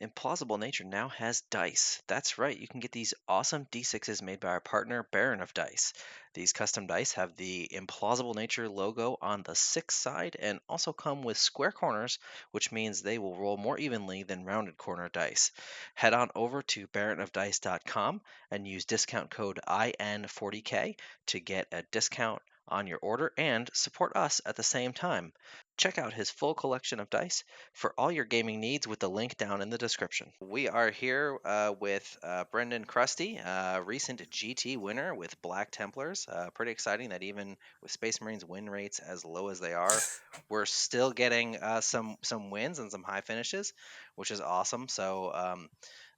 Implausible Nature now has dice. That's right, you can get these awesome D6s made by our partner, Baron of Dice. These custom dice have the Implausible Nature logo on the 6 side and also come with square corners, which means they will roll more evenly than rounded corner dice. Head on over to baronofdice.com and use discount code IN40K to get a discount on your order and support us at the same time. Check out his full collection of dice for all your gaming needs with the link down in the description. We are here with Brenden Chrustie, recent GT winner with Black Templars. Pretty exciting that even with Space Marines win rates as low as they are, we're still getting some wins and some high finishes, which is awesome. So,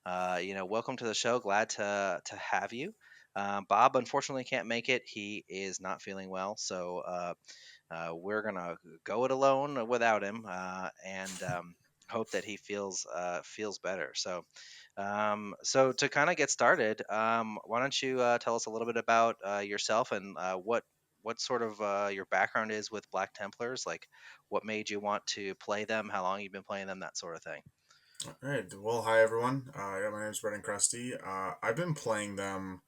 welcome to the show. Glad to have you. Bob unfortunately can't make it. He is not feeling well, so we're gonna go it alone without him, and hope that he feels better. So to kind of get started, why don't you tell us a little bit about yourself and what sort of your background is with Black Templars? Like, what made you want to play them? How long you've been playing them? That sort of thing. All right. Well, hi everyone. Yeah, my name is Brenden Chrustie. I've been playing them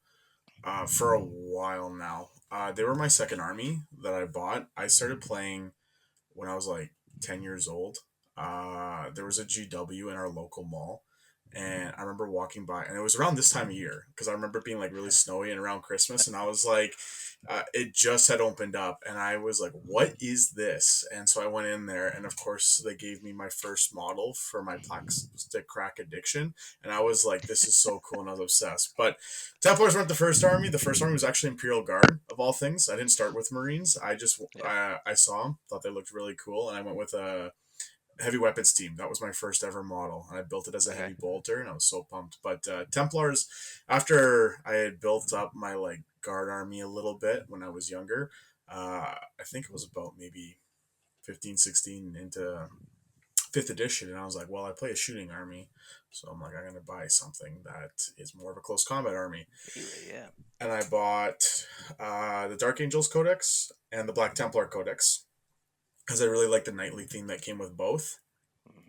for a while now. They were my second army that I bought. I started playing when I was like 10 years old. There was a GW in our local mall, and I remember walking by, and it was around this time of year because I remember it being like really snowy and around Christmas, and I was like, it just had opened up, and I was like, "What is this?" And so I went in there, and of course they gave me my first model for my plastic crack addiction, and I was like, "This is so cool," and I was obsessed. But Templars weren't the first army. The first army was actually Imperial Guard of all things. I didn't start with Marines. Yeah. I saw them, thought they looked really cool, and I went with a heavy weapons team. That was my first ever model, and I built it as a Okay. heavy bolter, and I was so pumped. But Templars, after I had built up my like guard army a little bit when I was younger, I think it was about maybe 15, 16 into fifth edition, and I was like, well, I play a shooting army, so I'm like, I'm gonna buy something that is more of a close combat army, Yeah. and I bought the Dark Angels Codex and the Black Templar Codex because I really liked the knightly theme that came with both.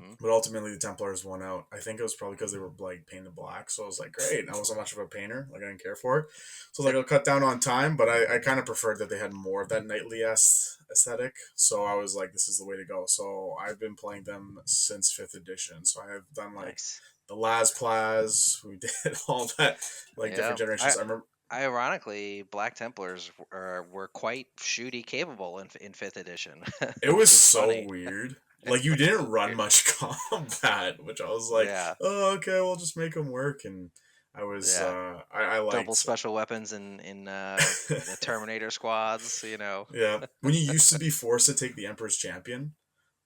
Hmm. But ultimately, the Templars won out. I think it was probably because they were like painted black. So I was like, great. I wasn't much of a painter. Like I didn't care for it. So I was like, I'll cut down on time. But I kind of preferred that they had more of that knightly aesthetic. So I was like, this is the way to go. So I've been playing them since fifth edition. So I have done like Nice. the Las Plas. We did all that, like Yeah. different generations. I remember. Ironically, Black Templars were quite shooty capable in fifth edition, It was which is so funny. weird. Like you It didn't was run weird. much combat, which I was like, Yeah, oh, okay, we'll just make them work. And I was, yeah. I Double liked, special weapons in the Terminator squads. yeah. When you used to be forced to take the Emperor's Champion,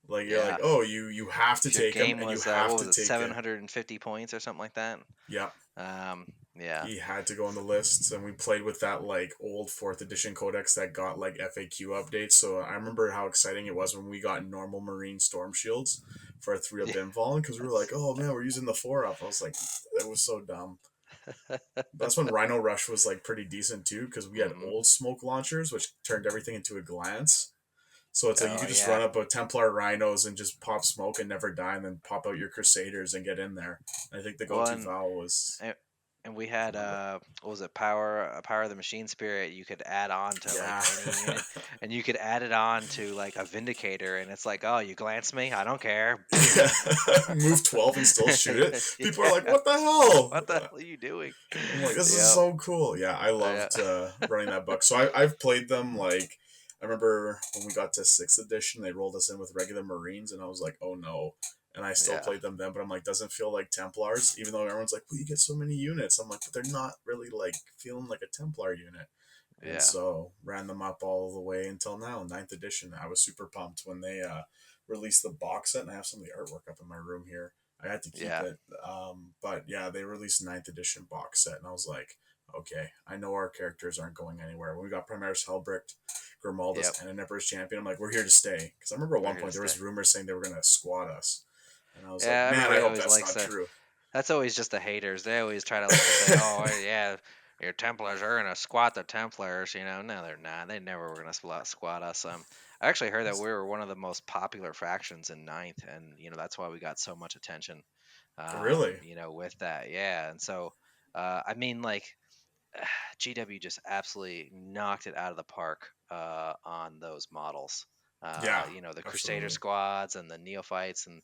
like you're like, Yeah. oh, you have to If your take him, game and you was have what to was it, take it. 750 points or something like that? Yeah, Yeah, he had to go on the lists, and we played with that like old fourth edition codex that got like FAQ updates. So I remember how exciting it was when we got normal Marine storm shields for a 3-up yeah. invuln because we were like, That's oh man, we're using the 4-up. I was like, that was so dumb. That's when Rhino Rush was like pretty decent too because we had hmm. old smoke launchers which turned everything into a glance. So it's like you Oh could just yeah. run up a Templar Rhinos and just pop smoke and never die, and then pop out your Crusaders and get in there. And I think the Well, go-to Vow was and, and we had remember. what was it, power of the machine spirit. You could add on to like Yeah. any unit, and you could add it on to like a vindicator, and it's like, oh, you glance me, I don't care. Yeah. Boom. Move 12 and still shoot it. People are like, Yeah. what the hell? What the hell are you doing? I'm like, this is Yep. so cool. Yeah, I Yeah. loved running that book. So I've played them like, I remember when we got to 6th edition, they rolled us in with regular Marines, and I was like, oh no. And I still Yeah. played them then, but I'm like, doesn't feel like Templars, even though everyone's like, well, you get so many units. I'm like, but they're not really like feeling like a Templar unit. And Yeah. so ran them up all the way until now, 9th edition. I was super pumped when they released the box set, and I have some of the artwork up in my room here. I had to keep Yeah. it. But yeah, they released 9th edition box set, and I was like, okay, I know our characters aren't going anywhere. When we got Primaris Helbricht, Yep. Grimaldus, and an Emperor's Champion, I'm like, we're here to stay. Because I remember at We're one here to point there stay. was rumors saying they were going to squat us. And I was like, Yeah, man, I everybody hope always that's likes not to. true. That's always just the haters. They always try to like to say, "Oh, yeah, your Templars are gonna squat the Templars." No, they're not. They never were gonna squat us. I actually heard that we were one of the most popular factions in Ninth, and that's why we got so much attention. Really? with that. Yeah. And so, I mean, like, GW just absolutely knocked it out of the park on those models. Yeah, The Crusader absolutely. squads and the Neophytes and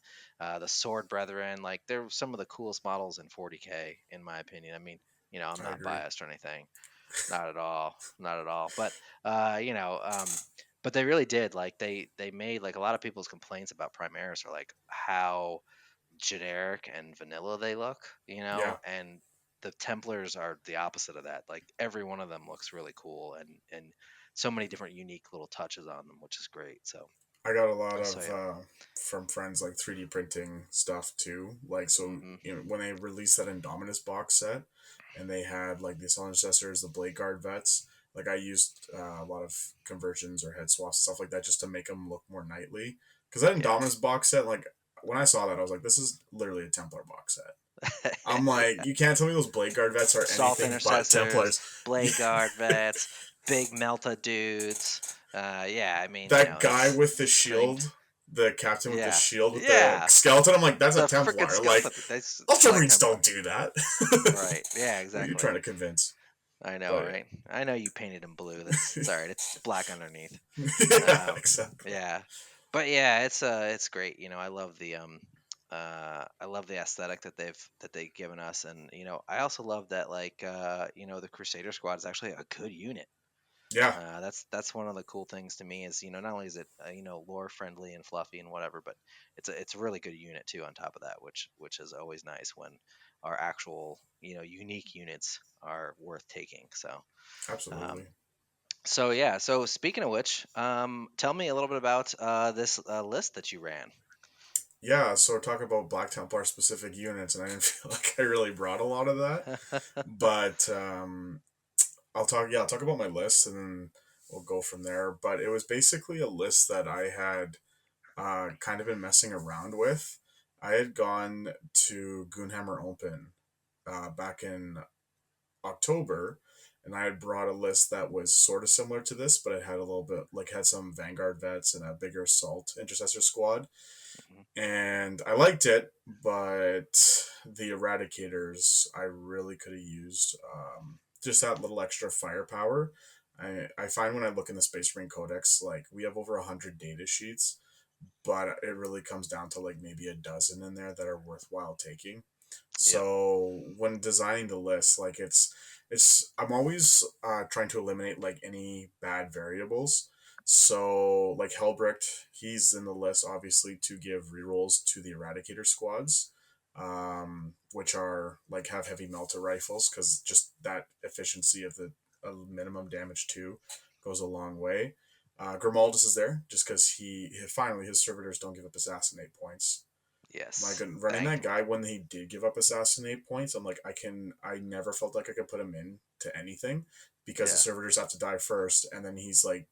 the Sword Brethren, like they're some of the coolest models in 40K, in my opinion. I mean, I'm I not agree. biased or anything, not at all, not at all. But uh, you know, um, but they really did. Like they made like a lot of people's complaints about Primaris are like how generic and vanilla they look, Yeah, and the Templars are the opposite of that. Like every one of them looks really cool and so many different unique little touches on them, which is great. So I got a lot so of yeah. from friends like 3D printing stuff too. Like so, Hmm. when they released that Indominus box set, and they had like the Assault Intercessors, the Blade Guard vets. Like I used a lot of conversions or head swaps stuff like that just to make them look more knightly. Because that Yeah. Indominus box set, like when I saw that, I was like, this is literally a Templar box set. I'm like, Yeah. you can't tell me those Blade Guard vets are Assault anything but intercessors, Templars. blade guard vets, big melta dudes. Yeah, I mean, That guy it's with the trained. shield, the captain with the Yeah. shield with the Yeah. skeleton, I'm like, that's a The freaking Templar. Like, skeleton. That's Black Ultramarines Templar. don't do that. Right. Yeah, Who are you exactly. trying to convince? I know, But right? I know you painted him blue. That's it's all right. It's black underneath. yeah, exactly. Yeah, but yeah, it's great. I love the aesthetic that they've given us, and I also love that like the Crusader Squad is actually a good unit. Yeah, That's one of the cool things to me is not only is it lore friendly and fluffy and whatever, but it's a really good unit too on top of that, which is always nice when our actual unique units are worth taking. Um, absolutely. so yeah. So speaking of which, tell me a little bit about this list that you ran. Yeah, so talk about Black Templar specific units, and I didn't feel like I really brought a lot of that. But I'll talk about my list, and then we'll go from there. But it was basically a list that I had kind of been messing around with. I had gone to Goonhammer Open back in October, and I had brought a list that was sort of similar to this, but it had a little bit like had some Vanguard vets and a bigger Assault Intercessor squad, Mhm. and I liked it, but the Eradicators I really could have used just that little extra firepower. I find when I look in the Space Marine Codex, like we have over 100 data sheets, but it really comes down to like maybe a dozen in there that are worthwhile taking. Yep. So when designing the list, like it's I'm always trying to eliminate like any bad variables. So like Helbrecht, he's in the list obviously to give rerolls to the Eradicator squads, which are like have heavy melter rifles because just that efficiency of the minimum damage two goes a long way. Grimaldus is there just because finally his servitors don't give up assassinate points. My Yes. good running Thank that you. guy when he did give up assassinate points, I'm like I never felt like I could put him in to anything because the Yeah. servitors have to die first, and then he's like,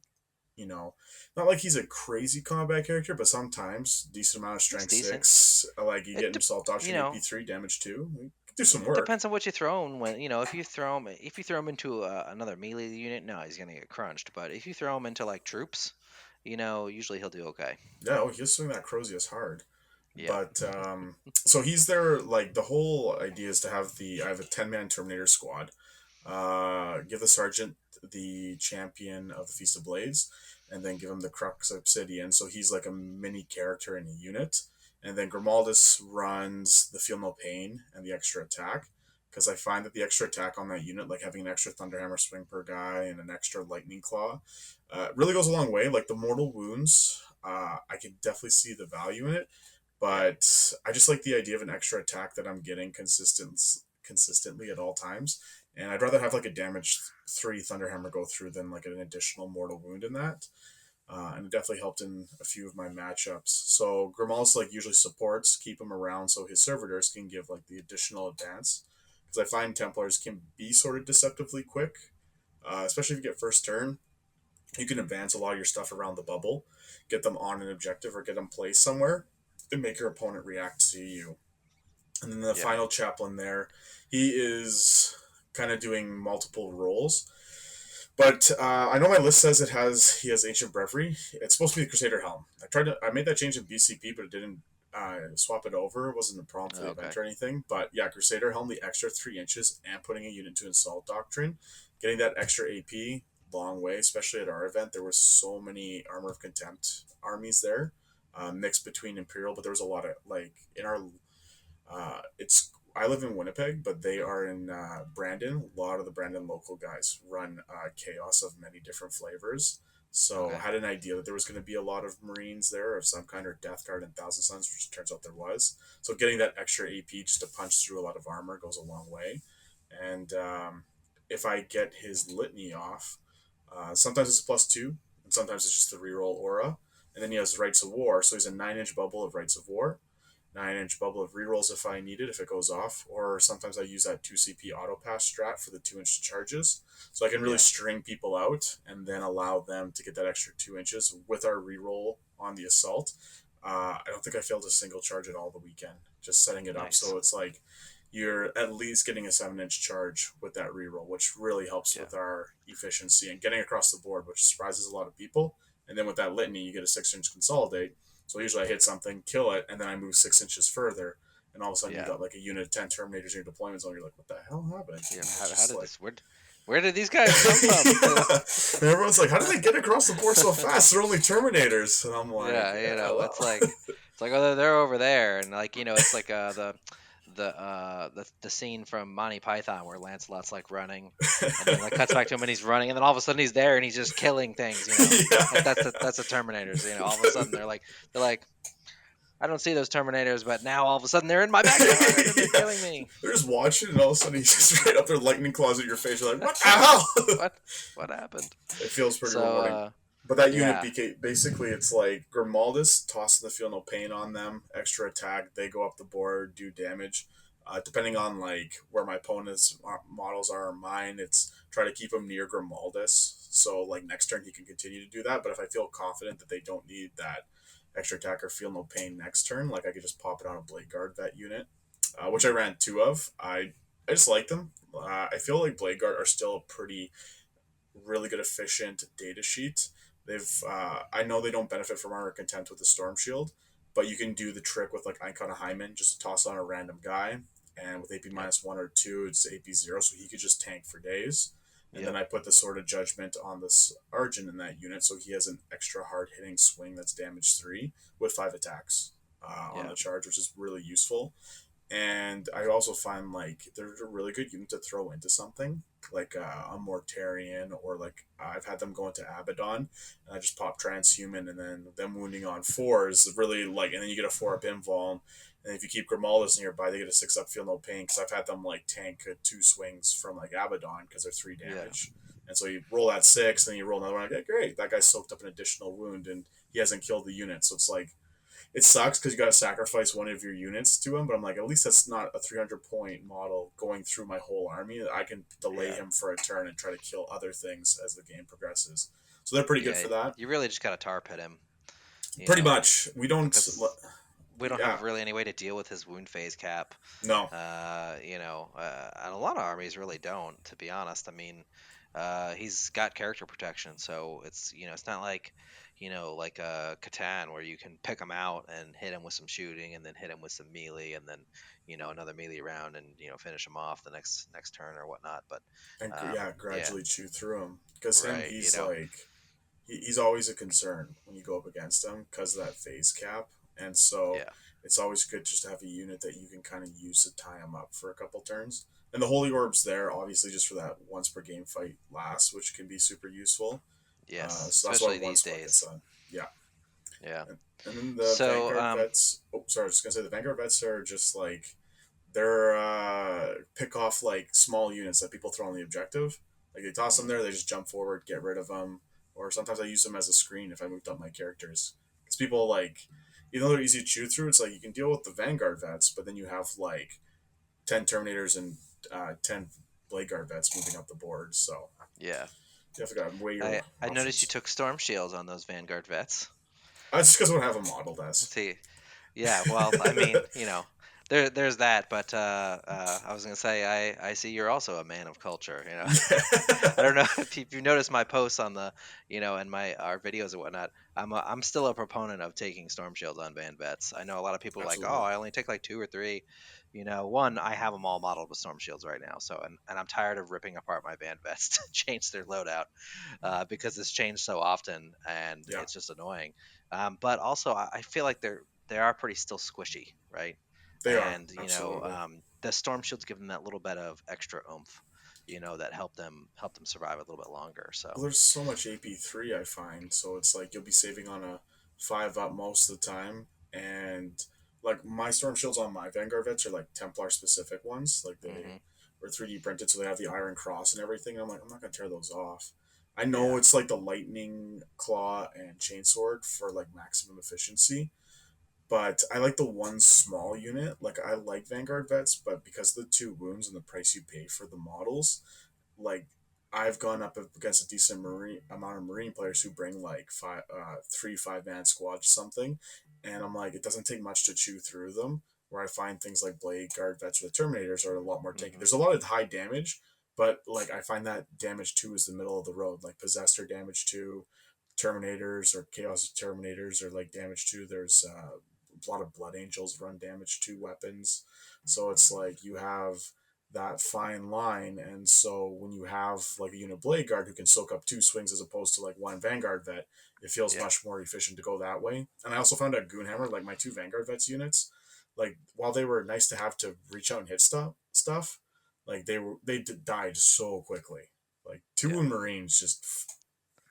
you know, not like he's a crazy combat character, but sometimes decent amount of It's strength decent. six, like you It get de- himself you dodging know AP3 damage too. He could do some it work. depends on what you throw him when if you throw him into another melee unit, no, he's gonna get crunched. But if you throw him into like troops, usually he'll do okay. Yeah, oh, he'll swing that Crozius hard. Yep. But so he's there. Like the whole idea is to have I have a 10-man Terminator squad. Give the sergeant the champion of the Feast of Blades, and then give him the Crux Obsidian. So he's like a mini character in a unit. And then Grimaldus runs the Feel No Pain and the extra attack. Because I find that the extra attack on that unit, like having an extra Thunderhammer swing per guy and an extra Lightning Claw, really goes a long way. Like the mortal wounds, I can definitely see the value in it, Yep. but I just like the idea of an extra attack that I'm getting consistently at all times. And I'd rather have like a damage three Thunderhammer go through than like an additional mortal wound in that. And it definitely helped in a few of my matchups. So Grimal's like usually supports, keep him around so his servitors can give like the additional advance. Because I find Templars can be sort of deceptively quick, especially if you get first turn. You can advance a lot of your stuff around the bubble, get them on an objective or get them placed somewhere, and make your opponent react to you. And then the Yep. final chaplain there, he is kind of doing multiple roles. But I know my list says he has ancient breviary. It's supposed to be the Crusader helm. I made that change in BCP, but it didn't. swap it over. It wasn't a problem for the Okay. event or anything. But yeah, Crusader Helm, the extra 3 inches, and putting a unit to Insult Doctrine, getting that extra AP, long way. Especially at our event, there was so many Armor of Contempt armies there, mixed between Imperial, but there was a lot of like in our it's I live in Winnipeg, but they are in Branden. A lot of the Branden local guys run chaos of many different flavors. So Okay. I had an idea that there was going to be a lot of Marines there of some kind, or Death Guard and Thousand Suns, which it turns out there was. So getting that extra AP just to punch through a lot of armor goes a long way. And if I get his litany off, sometimes it's +2, and sometimes it's just the reroll aura. And then he has Rights of War, so he's a 9 inch bubble of Rights of War, 9 inch bubble of rerolls if I need it, if it goes off, or sometimes I use that 2 CP auto pass strat for the 2 inch charges. So I can really Yeah. string people out and then allow them to get that extra 2 inches with our reroll on the assault. I don't think I failed a single charge at all the weekend, just setting it up. Nice. So it's like you're at least getting a 7 inch charge with that reroll, which really helps Yeah. with our efficiency and getting across the board, which surprises a lot of people. And then with that litany, you get a 6 inch consolidate, so usually I hit something, kill it, and then I move 6 inches further, and all of a sudden you Yeah. got like a unit of 10 Terminators in your deployment zone. You're like, what the hell happened? Yeah. And it's How just did like, this? Where did these guys come from? and everyone's like, how did they get across the board so fast? They're only Terminators, and I'm like, Yeah, well, it's like, oh, they're over there, and like, it's like the scene from Monty Python where Lancelot's like running, and then like cuts back to him and he's running, and then all of a sudden he's there and he's just killing things, like yeah. that's the Terminators, all of a sudden they're like, I don't see those Terminators, but now all of a sudden they're in my backyard and they're Yeah. killing me. They're just watching, and all of a sudden he's just right up there, lightning claws at your face. You're like, what the hell? What happened? It feels pretty So rewarding. But that unit yeah, basically it's like Grimaldus, tossing the feel no pain on them, extra attack, they go up the board, do damage. Depending on like where my opponent's models are or mine, it's try to keep him near Grimaldus. So like next turn he can continue to do that. But if I feel confident that they don't need that extra attack or feel no pain next turn, like I could just pop it on a Blade Guard vet unit, which I ran two of. I just like them. I feel like Blade Guard are still a pretty really good efficient data sheet. I know they don't benefit from armor contempt with the storm shield, but you can do the trick with like Icon Hyman, just toss on a random guy, and with AP yep, -1 or 2, it's AP 0, so he could just tank for days. And then yep, I put the Sword of Judgment on this Argent in that unit, so he has an extra hard hitting swing that's damage 3 with 5 attacks on yeah, the charge, which is really useful. And I also find like they're a really good unit to throw into something like a Mortarian, or like I've had them go into Abaddon, and I just pop Transhuman, and then them wounding on 4 is really like, and then you get a 4-up invuln, and if you keep Grimaldus nearby, they get a 6-up feel no pain, because I've had them like tank 2 swings from like Abaddon because they're 3 yeah, damage. And so you roll that 6, then you roll another one. Okay, great. That guy soaked up an additional wound, and he hasn't killed the unit. So it's like it sucks because you got to sacrifice one of your units to him. But I'm like, at least that's not a 300 point model going through my whole army. I can delay yeah, him for a turn and try to kill other things as the game progresses. So they're pretty good yeah. for that. You really just gotta tar pit him, Pretty much. We don't. because we don't Yeah. have really any way to deal with his wound phase cap. No. And a lot of armies really don't, to be honest. I mean, he's got character protection, so it's not like, like Catan where you can pick him out and hit him with some shooting, and then hit him with some melee, and then another melee round, and finish him off the next turn or whatnot. But And yeah, yeah, gradually chew through him. Because him, right, he's like he's always a concern when you go up against him because of that phase cap. And so yeah, it's always good just to have a unit that you can kind of use to tie him up for a couple turns. And the Holy Orb's there, obviously, just for that once per game fight last, which can be super useful. yes, So that's why especially one these squad gets days. done. Yeah. Yeah. And then the So Vanguard vets. Oh, sorry, I was just going to say the Vanguard vets are just like they're pick off like small units that people throw on the objective. Like they toss them mhm, there, they just jump forward, get rid of them, or sometimes I use them as a screen if I moved up my characters. Because people like, even though they're easy to chew through, it's like you can deal with the Vanguard vets, but then you have like 10 Terminators and 10 Blade Guard vets moving up the board. So yeah. you have to go weigh your I noticed you options. took storm shields on those Vanguard vets. That's just because I would have them modeled as. Let's see. Yeah, well, I mean, there's that, but I was gonna say I see you're also a man of culture. I Yeah, don't know if you noticed my posts on the, and my our videos and whatnot. I'm still a proponent of taking storm shields on van vets. I know a lot of people are like, oh, absolutely. I only take like two or three. One, I have them all modeled with storm shields right now, so and I'm tired of ripping apart my van vets to change their loadout because it's changed so often and Yeah, it's just annoying. But also, I feel like they are pretty still squishy, right? they are And absolutely. the storm shields give them that little bit of extra oomph, that help them survive a little bit longer. So Well, there's so much AP3 I find, so it's like you'll be saving on a 5 up most of the time, and like my storm shields on my Vanguard vets are like Templar specific ones, like they hmm were 3D printed, so they have the iron cross and everything. And I'm like, I'm not gonna tear those off. I know yeah, it's like the lightning claw and chainsword for like maximum efficiency, but I like the one small unit. Like I like Vanguard vets, but because of the 2 wounds and the price you pay for the models, like I've gone up against a decent marine amount of marine players who bring like 5 man squads or something, and I'm like, it doesn't take much to chew through them. Where I find things like blade guard vets or the Terminators are a lot more tanky. hmm There's a lot of high damage, but like I find that damage two is the middle of the road. Like possessor damage two, Terminators or Chaos Terminators are like damage two. There's a lot of Blood Angels run damage two weapons, so it's like you have that fine line. And so when you have like a unit blade guard who can soak up 2 swings as opposed to like one Vanguard vet, it feels yeah, much more efficient to go that way. And I also found out Goonhammer, like my 2 Vanguard vets units, like while they were nice to have to reach out and hit stuff, like they died so quickly. Like two yeah, wound Marines just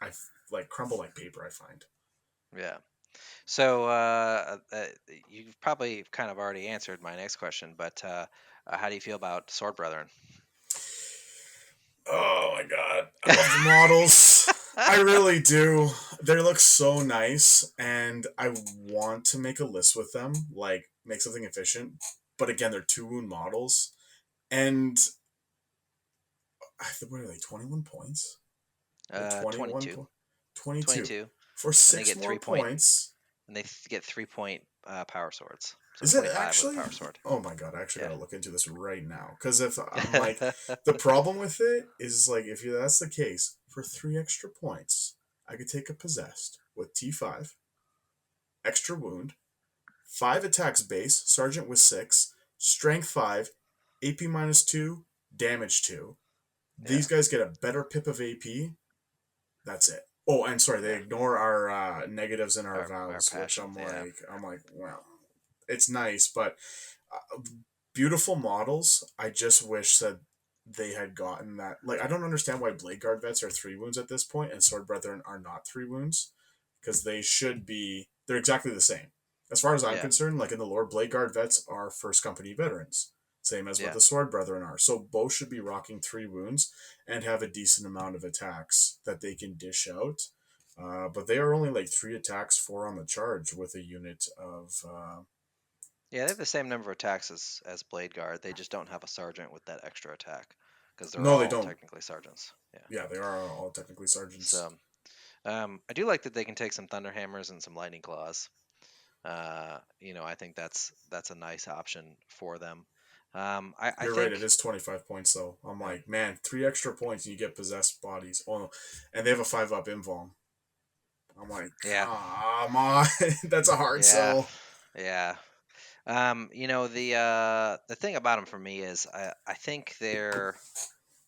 I like crumble like paper. I find. yeah. So you've probably kind of already answered my next question, but how do you feel about Sword Brethren? Oh my god, I love the models. I really do. They look so nice, and I want to make a list with them, like make something efficient. But again, they're 2 wound models, and what are they? 21 points or 21 22, point? 22 22, for and they six get more 3 point, points. and get 3 point power swords. So Is it 25 with a actually? power sword. Oh my god, I actually Yeah. gotta look into this right now. Because if I'm like, the problem with it is like, if that's the case, for 3 extra points, I could take a possessed with T5, extra wound, 5 attacks base, sergeant with 6, strength 5, AP -2, damage 2. Yeah. These guys get a better pip of AP. That's it. Oh, and sorry, they Yeah. ignore our negatives and our Our vows, which passions. Yeah. I'm like, well, it's nice, but beautiful models. I just wish that they had gotten that. Like, I don't understand why Blade Guard vets are 3 wounds at this point and Sword Brethren are not 3 wounds, because they should be. They're exactly the same. As far as I'm Yeah. concerned, like in the lore, Blade Guard vets are first company veterans, same as what Yeah. the Sword Brethren are. So both should be rocking 3 wounds and have a decent amount of attacks that they can dish out. But they are only like 3 attacks, 4 on the charge with a unit of Yeah. They have the same number of attacks as Blade Guard. They just don't have a sergeant with that extra attack because they're no, they all don't. technically sergeants. Yeah. Yeah, they are all technically sergeants. So I do like that they can take some thunder hammers and some lightning claws. I think that's a nice option for them. I You're right. It think, is 25 points though. I'm yeah, like, man, 3 extra points and you get possessed bodies. Oh no, and they have a 5 up invuln. I'm like, yeah, come on, that's a hard yeah, sell. yeah. The thing about them for me is I think they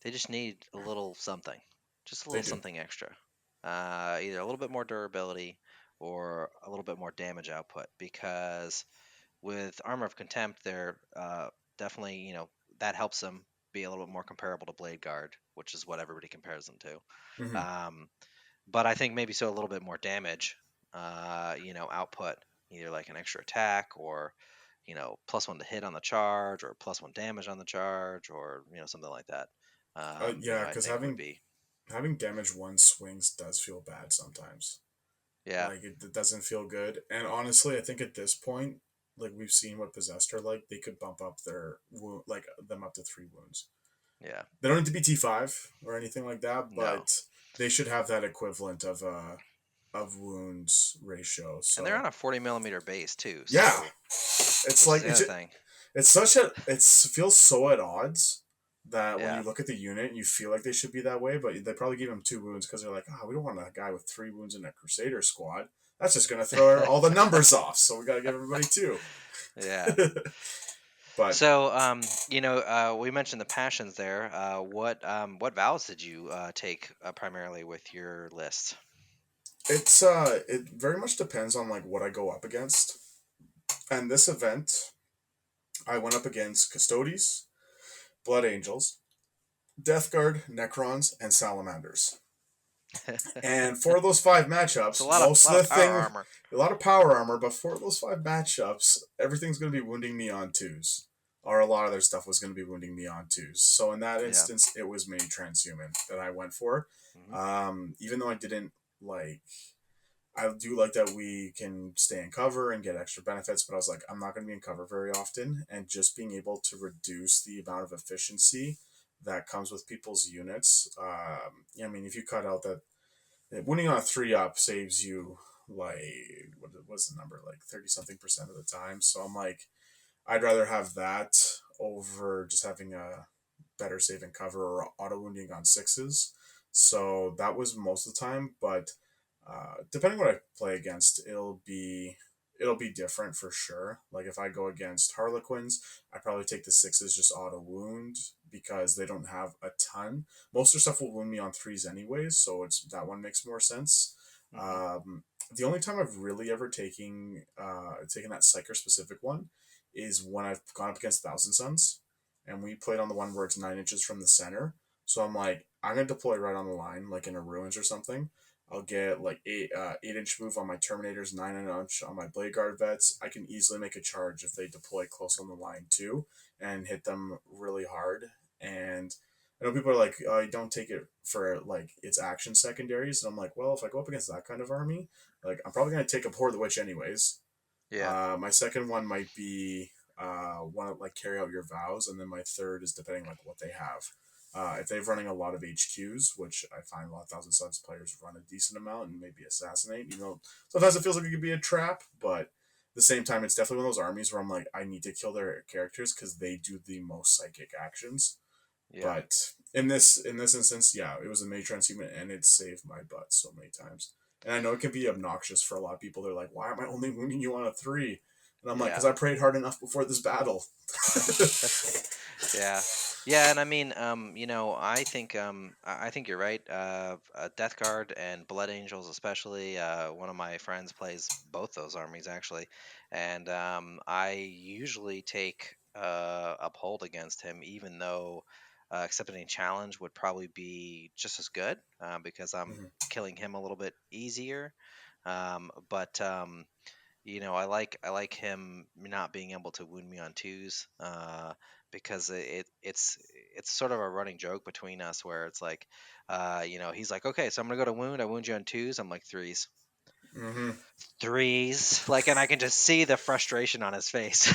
just need a little something, just a They little do. something extra. Either a little bit more durability or a little bit more damage output because with Armor of Contempt, they're definitely, that helps them be a little bit more comparable to Blade Guard, which is what everybody compares them to. Hmm. Um, but I think maybe so a little bit more damage, output, either like an extra attack or, +1 to hit on the charge or +1 damage on the charge or, something like that. Yeah, I because think would having be, having damage one swings does feel bad sometimes. yeah, Like it doesn't feel good. And honestly, I think at this point, like we've seen what possessed are like, they could bump up their like them up to 3 wounds. yeah, They don't need to be T5 or anything like that, no. but they should have that equivalent of wounds ratio. And they're on So a 40 millimeter base too, yeah, so it's which is like the other thing. It's such a it feels so at odds that when Yeah. you look at the unit, you feel like they should be that way, but they probably give him 2 wounds because they're like, oh, we don't want a guy with 3 wounds in a Crusader squad. That's just gonna throw all the numbers off. So we gotta give everybody two. Yeah. But So, we mentioned the passions there. What vows did you take primarily with your list? it very much depends on like what I go up against. And this event, I went up against Custodies, Blood Angels, Death Guard, Necrons, and Salamanders. And for those five It's a matchups, most of lot the of power thing, armor. a lot of power armor, but for those five matchups, everything's going to be wounding me on twos. Or a lot of their stuff was going to be wounding me on twos. So in that Yeah. instance, it was mini transhuman that I went for. Hmm. Even though I didn't like, I do like that we can stay in cover and get extra benefits, but I was like, I'm not going to be in cover very often. And just being able to reduce the amount of efficiency that comes with people's units. I mean, if you cut out that winning on a 3 up saves you like what was the number, like 30 something percent of the time. So I'm like, I'd rather have that over just having a better save and cover or auto wounding on sixes. So that was most of the time, but depending what I play against, it'll be different for sure. Like if I go against Harlequins, I probably take the sixes just auto wound because they don't have a ton. Most of their stuff will wound me on threes anyways, so it's that one makes more sense. Hmm. The only time I've really ever taken that psyker specific one is when I've gone up against Thousand Suns, and we played on the one where it's 9 inches from the center. So I'm like, I'm gonna deploy right on the line, like in a ruins or something. I'll get like 8 inch move on my Terminators, 9 inch on my Blade Guard vets. I can easily make a charge if they deploy close on the line too, and hit them really hard. And I know people are like, oh, you don't take it for like its action secondaries, and I'm like, well, if I go up against that kind of army, like I'm probably gonna take a Pour the Witch anyways. Yeah. My second one might be one of like carry out your vows, and then my third is depending like what they have. If they're running a lot of HQs, which I find a lot of Thousand Suns players run a decent amount and maybe assassinate, sometimes it feels like it could be a trap, but at the same time, it's definitely one of those armies where I'm like, I need to kill their characters because they do the most psychic actions. Yeah. But in this instance, yeah, it was a major transhuman, and it saved my butt so many times. And I know it can be obnoxious for a lot of people. They're like, "Why am I only wounding you on a 3?" And I'm like, "Because Yeah. I prayed hard enough before this battle." Yeah. Yeah, and I mean, I think you're right. Death Guard and Blood Angels, especially. One of my friends plays both those armies actually, and I usually take Uphold against him, even though accepting a challenge would probably be just as good because I'm Mhm. killing him a little bit easier. But I like him not being able to wound me on twos, because it's sort of a running joke between us where it's like, he's like, okay, so I'm gonna go to wound. I wound you on twos. I'm like threes, Mhm. threes, like, and I can just see the frustration on his face.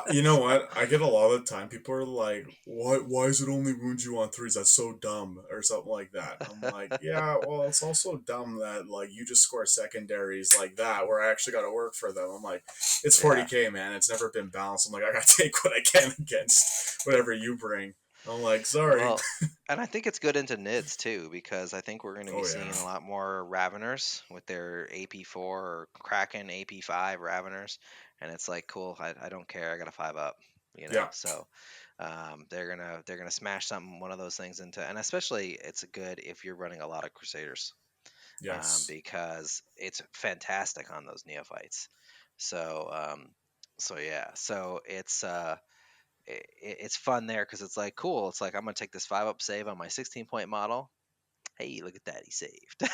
You know what? I get a lot of the time. People are like, "Why? Why is it only wound you on threes? That's so dumb," or something like that. And I'm like, "Yeah, well, it's also dumb that like you just score secondaries like that, where I actually got to work for them." I'm like, "It's Yeah. 40K, man. It's never been balanced." I'm like, "I got to take what I can against whatever you bring." I'm like, "Sorry." Well, and I think it's good into NIDS too, because I think we're going to be Oh yeah, seeing a lot more Raveners with their AP4 or Kraken AP5 Raveners, and it's like, cool. I don't care. I got a 5 up, yeah, So they're gonna smash one of those things into, and especially it's good if you're running a lot of Crusaders, yes, because it's fantastic on those neophytes. So so yeah, so it's fun there because it's like, cool. It's like, I'm gonna take this 5 up save on my 16-point model. Hey, look at that, he saved.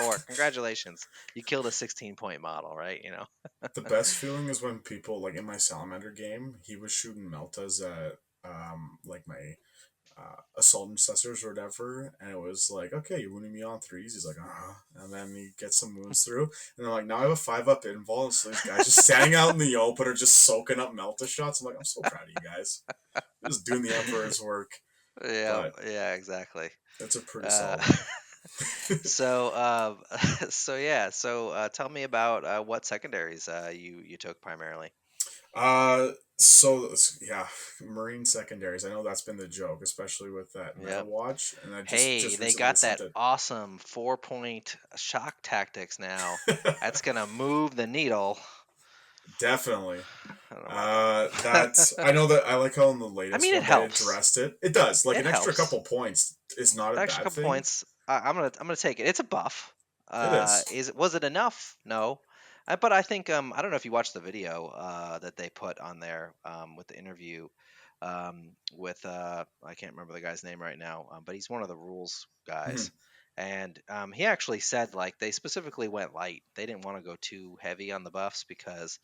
Or congratulations, you killed a 16-point model, right? the best feeling is when people like in my Salamander game, he was shooting Meltas at like my assault intercessors or whatever, and it was like, okay, you're wounding me on threes. He's like, and then he gets some wounds through, and I'm like, now I have a 5 up invul, so these guys just standing out in the open are just soaking up Melta shots. I'm like, I'm so proud of you guys. You're just doing the Emperor's work, Yeah, but yeah, exactly. it's a pretty Uh, solid one. so, so yeah, so tell me about what secondaries you took primarily. So yeah, Marine Secondaries. I know that's been the joke, especially with that Meta Yep. Watch, and I just Hey, just they recently got sent that it. awesome 4-point shock tactics now. That's gonna move the needle. Definitely. I don't know about that. That's I know that I like how in the I latest mean, it one they helps. addressed it. It does. Like It an extra helps. couple points is not a Extra bad couple thing. points. I'm gonna take it. It's a buff. It is. Was it enough? No. But I think I don't know if you watched the video that they put on there with the interview with I can't remember the guy's name right now, but he's one of the rules Mhm. guys, and he actually said like they specifically went light. They didn't want to go too heavy on the buffs because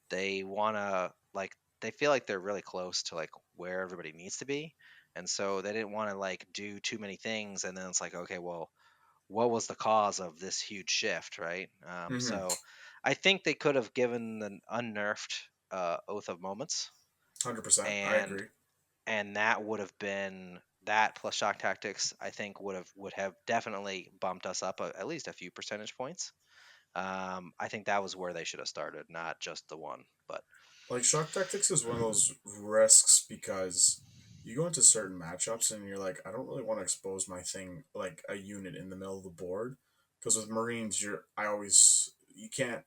they want to like they feel like they're really close to like where everybody needs to be, and so they didn't want to like do too many things and then it's like okay, well, what was the cause of this huge shift, right? Mhm. So I think they could have given an unnerfed oath of moments, 100%. I and agree. that would have been that plus shock tactics. I think would have definitely bumped us up at least a few percentage points. I think that was where they should have started, not just the one. But Like shock tactics is one of those risks because you go into certain matchups and you're like, I don't really want to expose my thing like a unit in the middle of the board. Because with Marines, you can't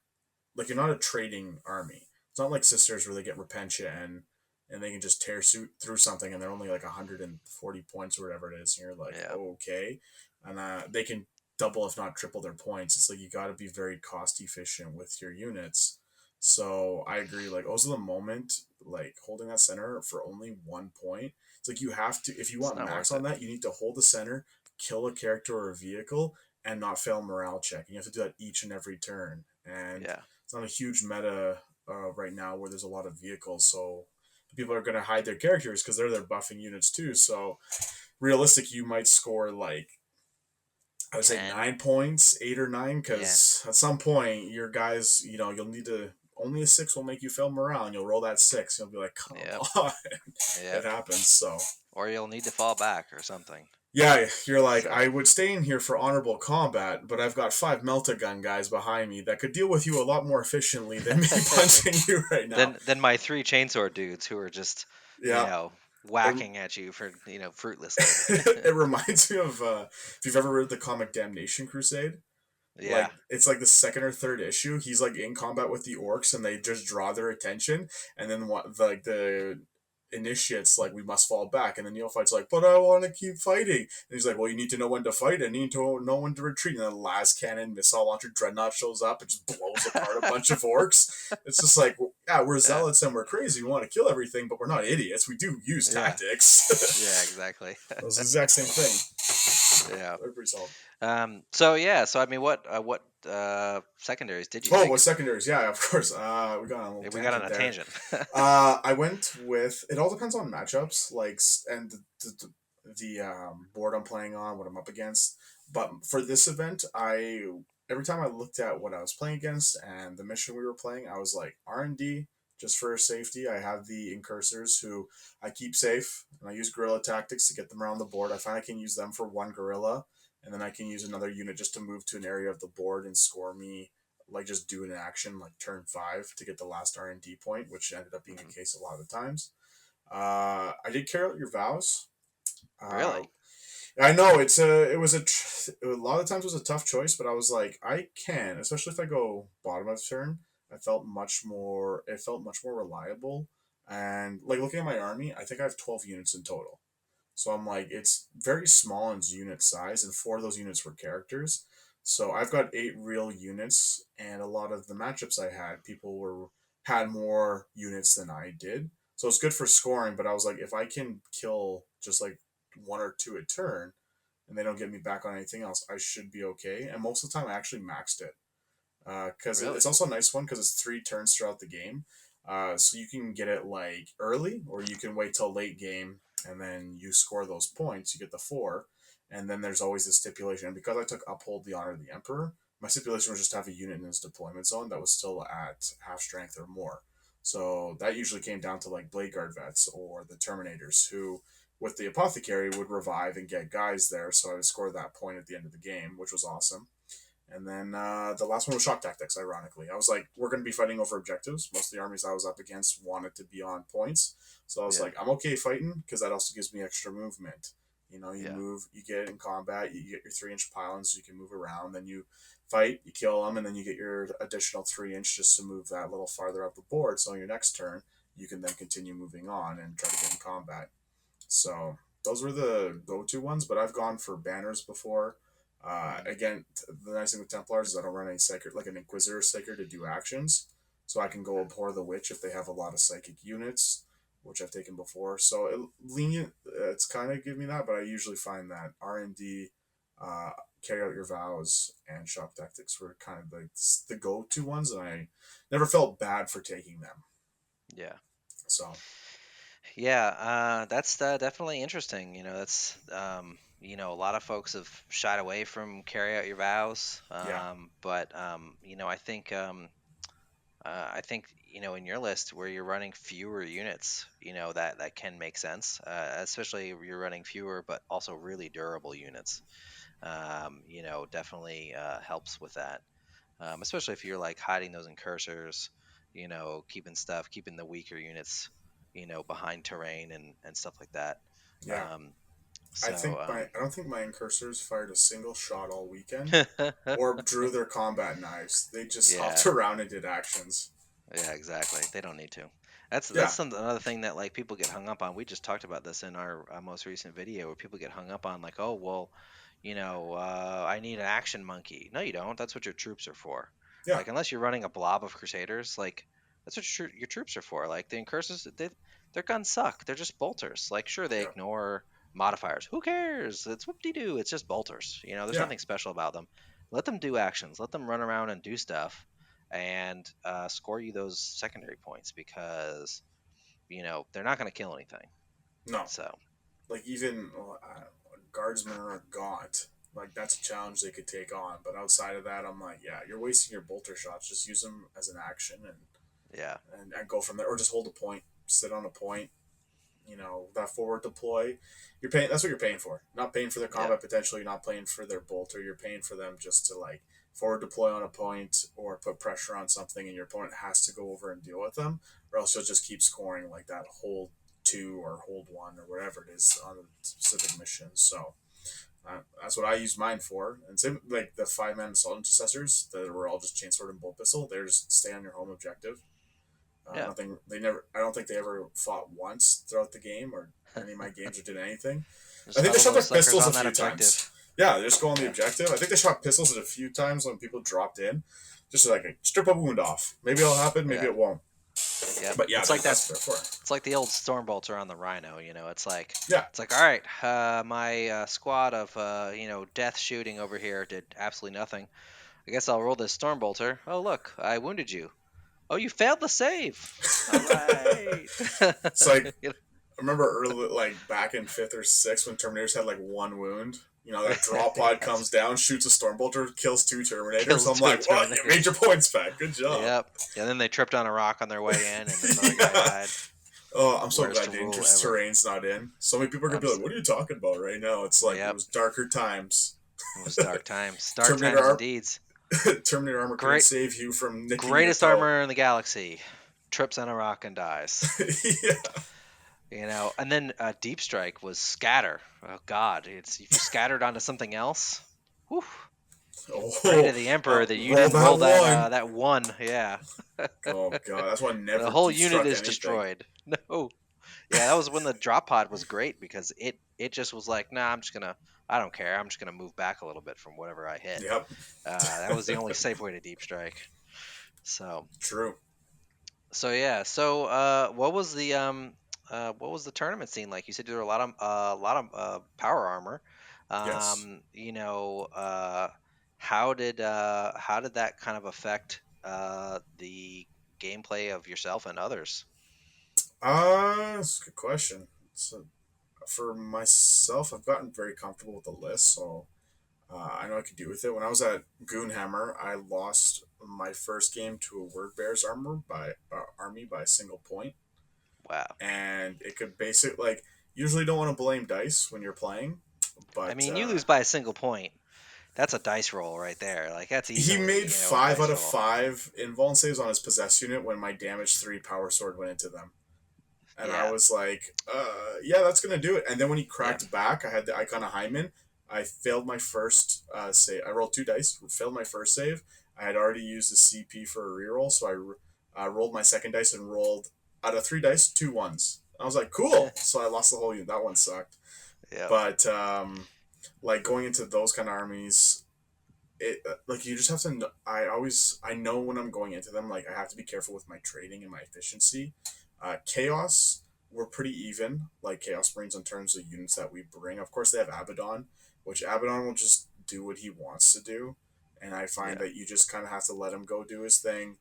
like you're not a trading army. It's not like Sisters where they get Repentia and they can just through something and they're only like 140 points or whatever it is, and you're like, yeah, oh, okay, and they can double if not triple their points. It's like you got to be very cost efficient with your units. So I agree. Like O's of the moment, like holding that center for only 1 point. It's like you have to if you it's want not max worth on it. that, you need to hold the center, kill a character or a vehicle, and not fail morale check. And you have to do that each and every turn. And Yeah, it's not a huge meta right now where there's a lot of vehicles. So people are going to hide their characters because they're buffing units too. So realistic, you might score like I would say 10. 9 points, 8 or 9, Yeah, because at some point your guys, you'll need to. Only a 6 will make you fail morale, and you'll roll that 6. You'll be like, come yep, on, it yep. happens. So Or you'll need to fall back or something. yeah, you're like, So I would stay in here for honorable combat, but I've got 5 melta gun guys behind me that could deal with you a lot more efficiently than me punching you right now. then my three chainsaw dudes who are just you Yeah, know it, whacking at you for fruitlessly. it reminds me of if you've ever read the comic Damnation Crusade. Yeah, Like it's like the second or third issue. He's like in combat with the orcs, and they just draw their attention. And then what? Like the initiates like we must fall back, and the neophyte's like, but I want to keep fighting. And he's like, well, you need to know when to fight and you need to know when to retreat. And then the last cannon missile launcher dreadnought shows up and just blows apart a bunch of orcs. It's just like, well, yeah, we're yeah, zealots and we're crazy. We want to kill everything, but we're not idiots. We do use yeah, yeah, tactics. exactly. It was the exact same thing. Yeah. They're pretty solid. So yeah. So I mean, what secondaries did you Oh, take? with secondaries, yeah, of course. We got on a little We got on tangent a there. tangent. I went with it. All depends on matchups, like and the board I'm playing on, what I'm up against. But for this event, I every time I looked at what I was playing against and the mission we were playing, I was like R&D just for safety. I have the incursors who I keep safe, and I use guerrilla tactics to get them around the board. I find I can use them for one guerrilla, and then I can use another unit just to move to an area of the board and score me like just do an action like turn 5 to get the last R&D point, which ended up being Mhm. the case a lot of the times. I did carry out your vows. Uh, Really? I know a lot of times it was a tough choice, but I was like I can, especially if I go bottom of turn. It felt much more reliable, and like looking at my army, I think I have 12 units in total. So I'm like, it's very small in unit size, and 4 of those units were characters. So I've got 8 real units, and a lot of the matchups I had, people were had more units than I did. So it's good for scoring, but I was like, if I can kill just like 1 or 2 a turn, and they don't get me back on anything else, I should be okay. And most of the time, I actually maxed it because Really? it's also a nice one because it's 3 turns throughout the game. So you can get it like early, or you can wait till late game, and then you score those points. You get the 4, and then there's always this stipulation. And because I took uphold the honor of the emperor, my stipulation was just to have a unit in his deployment zone that was still at half strength or more. So that usually came down to like blade guard vets or the terminators who with the apothecary would revive and get guys there, so I would score that point at the end of the game, which was awesome. And then the last one was shock tactics. Ironically, I was like, we're going to be fighting over objectives. Most of the armies I was up against wanted to be on points, so I was Yeah. like, I'm okay fighting because that also gives me extra movement. You Yeah. move, you get in combat, you get your 3 inch pylons, so you can move around. Then you fight, you kill them, and then you get your additional 3 inch just to move that little farther up the board. So on your next turn, you can then continue moving on and try to get in combat. So those were the go-to ones, but I've gone for banners before. Hmm. Again, the nice thing with Templars is I don't run any psychic like an Inquisitor Psychic to do actions, so I can go abhor the witch if they have a lot of psychic units, which I've taken before. So lenient, it's kind of give me that, but I usually find that R&D, uh, carry out your vows, and shop tactics were kind of like the go-to ones, and I never felt bad for taking them. Yeah. So Yeah, that's definitely interesting. A lot of folks have shied away from carry out your vows. yeah, I think in your list where you're running fewer units, that can make sense, especially if you're running fewer but also really durable units. Definitely helps with that, especially if you're like hiding those incursors, keeping the weaker units, behind terrain and stuff like that. yeah. Um, so I don't think my incursors fired a single shot all weekend or drew their combat knives. They just yeah, hopped around and did actions. yeah, exactly. They don't need to. That's Yeah, another thing that like people get hung up on. We just talked about this in our most recent video where people get hung up on like, oh well, I need an action monkey. No, you don't. That's what your troops are for. yeah, Like unless you're running a blob of crusaders, like that's what your troops are for. Like the incursors, their guns suck. They're just bolters. Like sure they yeah, ignore modifiers. Who cares? It's whoop de doo. It's just bolters. There's yeah. nothing special about them. Let them do actions. Let them run around and do stuff and score you those secondary points because they're not going to kill anything. No, So like even guardsmen are gaunt. Like that's a challenge they could take on. But outside of that, I'm like, yeah, you're wasting your bolter shots. Just use them as an action yeah, and go from there, or just hold a point, sit on a point, that forward deploy. You're paying. That's what you're paying for. You're not paying for their yep, combat potential. You're not paying for their bolter. You're paying for them just to like forward deploy on a point or put pressure on something, and your opponent has to go over and deal with them, or else you'll just keep scoring like that hold two or hold one or whatever it is on the specific mission. So that's what I use mine for. And same like the 5-man assault intercessors that were all just chainsword and bolt pistol. They're just stay on your home objective. yeah. Nothing. They never. I don't think they ever fought once throughout the game or any of my games or did anything. I Just think they huddle shot their those suckers pistols a on that few objective. times. Yeah, they just go on the Yeah, objective. I think they shot pistols a few times when people dropped in, just to, like strip a wound off. Maybe it'll happen. Maybe yeah, it won't. yep. But yeah, It's like that. that's what they're for. It's like the old Stormbolter on the Rhino. It's like Yeah, all right, my squad of death shooting over here did absolutely nothing. I guess I'll roll this Stormbolter. Oh look, I wounded you. Oh, you failed the save. All right. it's like I You know, remember early, like back in fifth or sixth, when Terminators had like one wound. That draw pod yes. comes down, shoots a Stormbolter, kills 2 Terminators. Kills I'm two like, well, you made Terminators. your points back. Good job. Yep. And then they tripped on a rock on their way in, and another guy Yeah. died. Oh, I'm so Worst glad rule dangerous ever. terrain's not in. So many people are gonna I'm. be like, "What are you talking about right now?" It's like it Yep. was darker times. It was dark times. Dark Terminator times arm, indeed. Terminator armor couldn't Great. save you from nicking your Greatest toe. armor in the galaxy. Trips on a rock and dies. Yeah. And then Deep Strike was scatter. Oh God, it's if you scattered onto something else. Whew, pray to Oh, the Emperor that you roll didn't that roll that one. that one. Yeah, Oh god, that's why I the never whole deep unit struck is anything. destroyed. No, yeah, that was when the drop pod was great because it just was like, nah, I don't care. I'm just gonna move back a little bit from whatever I hit. Yep. That was the only safe way to deep strike. So True. yeah. So what was the tournament scene like? You said there were a lot of power armor. Yes. Um, you know, uh, how did that kind of affect the gameplay of yourself and others? That's a good question. For myself, I've gotten very comfortable with the list, so I know I could do with it. When I was at Goonhammer, I lost my first game to a Word Bear's army by a single point, Wow. and it could basically like usually don't want to blame dice when you're playing, I but mean, you lose by a single point. That's a dice roll right there. Like that's He easily, made a 5 out dice of roll. 5 invuln saves on his possess unit when my damage 3 power sword went into them. And I Yeah, was like, yeah, that's gonna do it. And then when he yeah, cracked back, I had the Icon of Hyman. I failed my first save. I rolled 2 dice, failed my first save. I had already used a CP for a reroll, so I rolled my second dice and rolled out of 3 dice, 2 1s. I was like, cool. So I lost the whole unit. That one sucked. yeah, But like going into those kind of armies, it like you just have to. I know when I'm going into them, like I have to be careful with my trading and my efficiency. Chaos, we're pretty even, like Chaos Marines in terms of units that we bring. Of course, they have Abaddon, which Abaddon will just do what he wants to do, and I find yeah. that you just kind of have to let him go do his thing,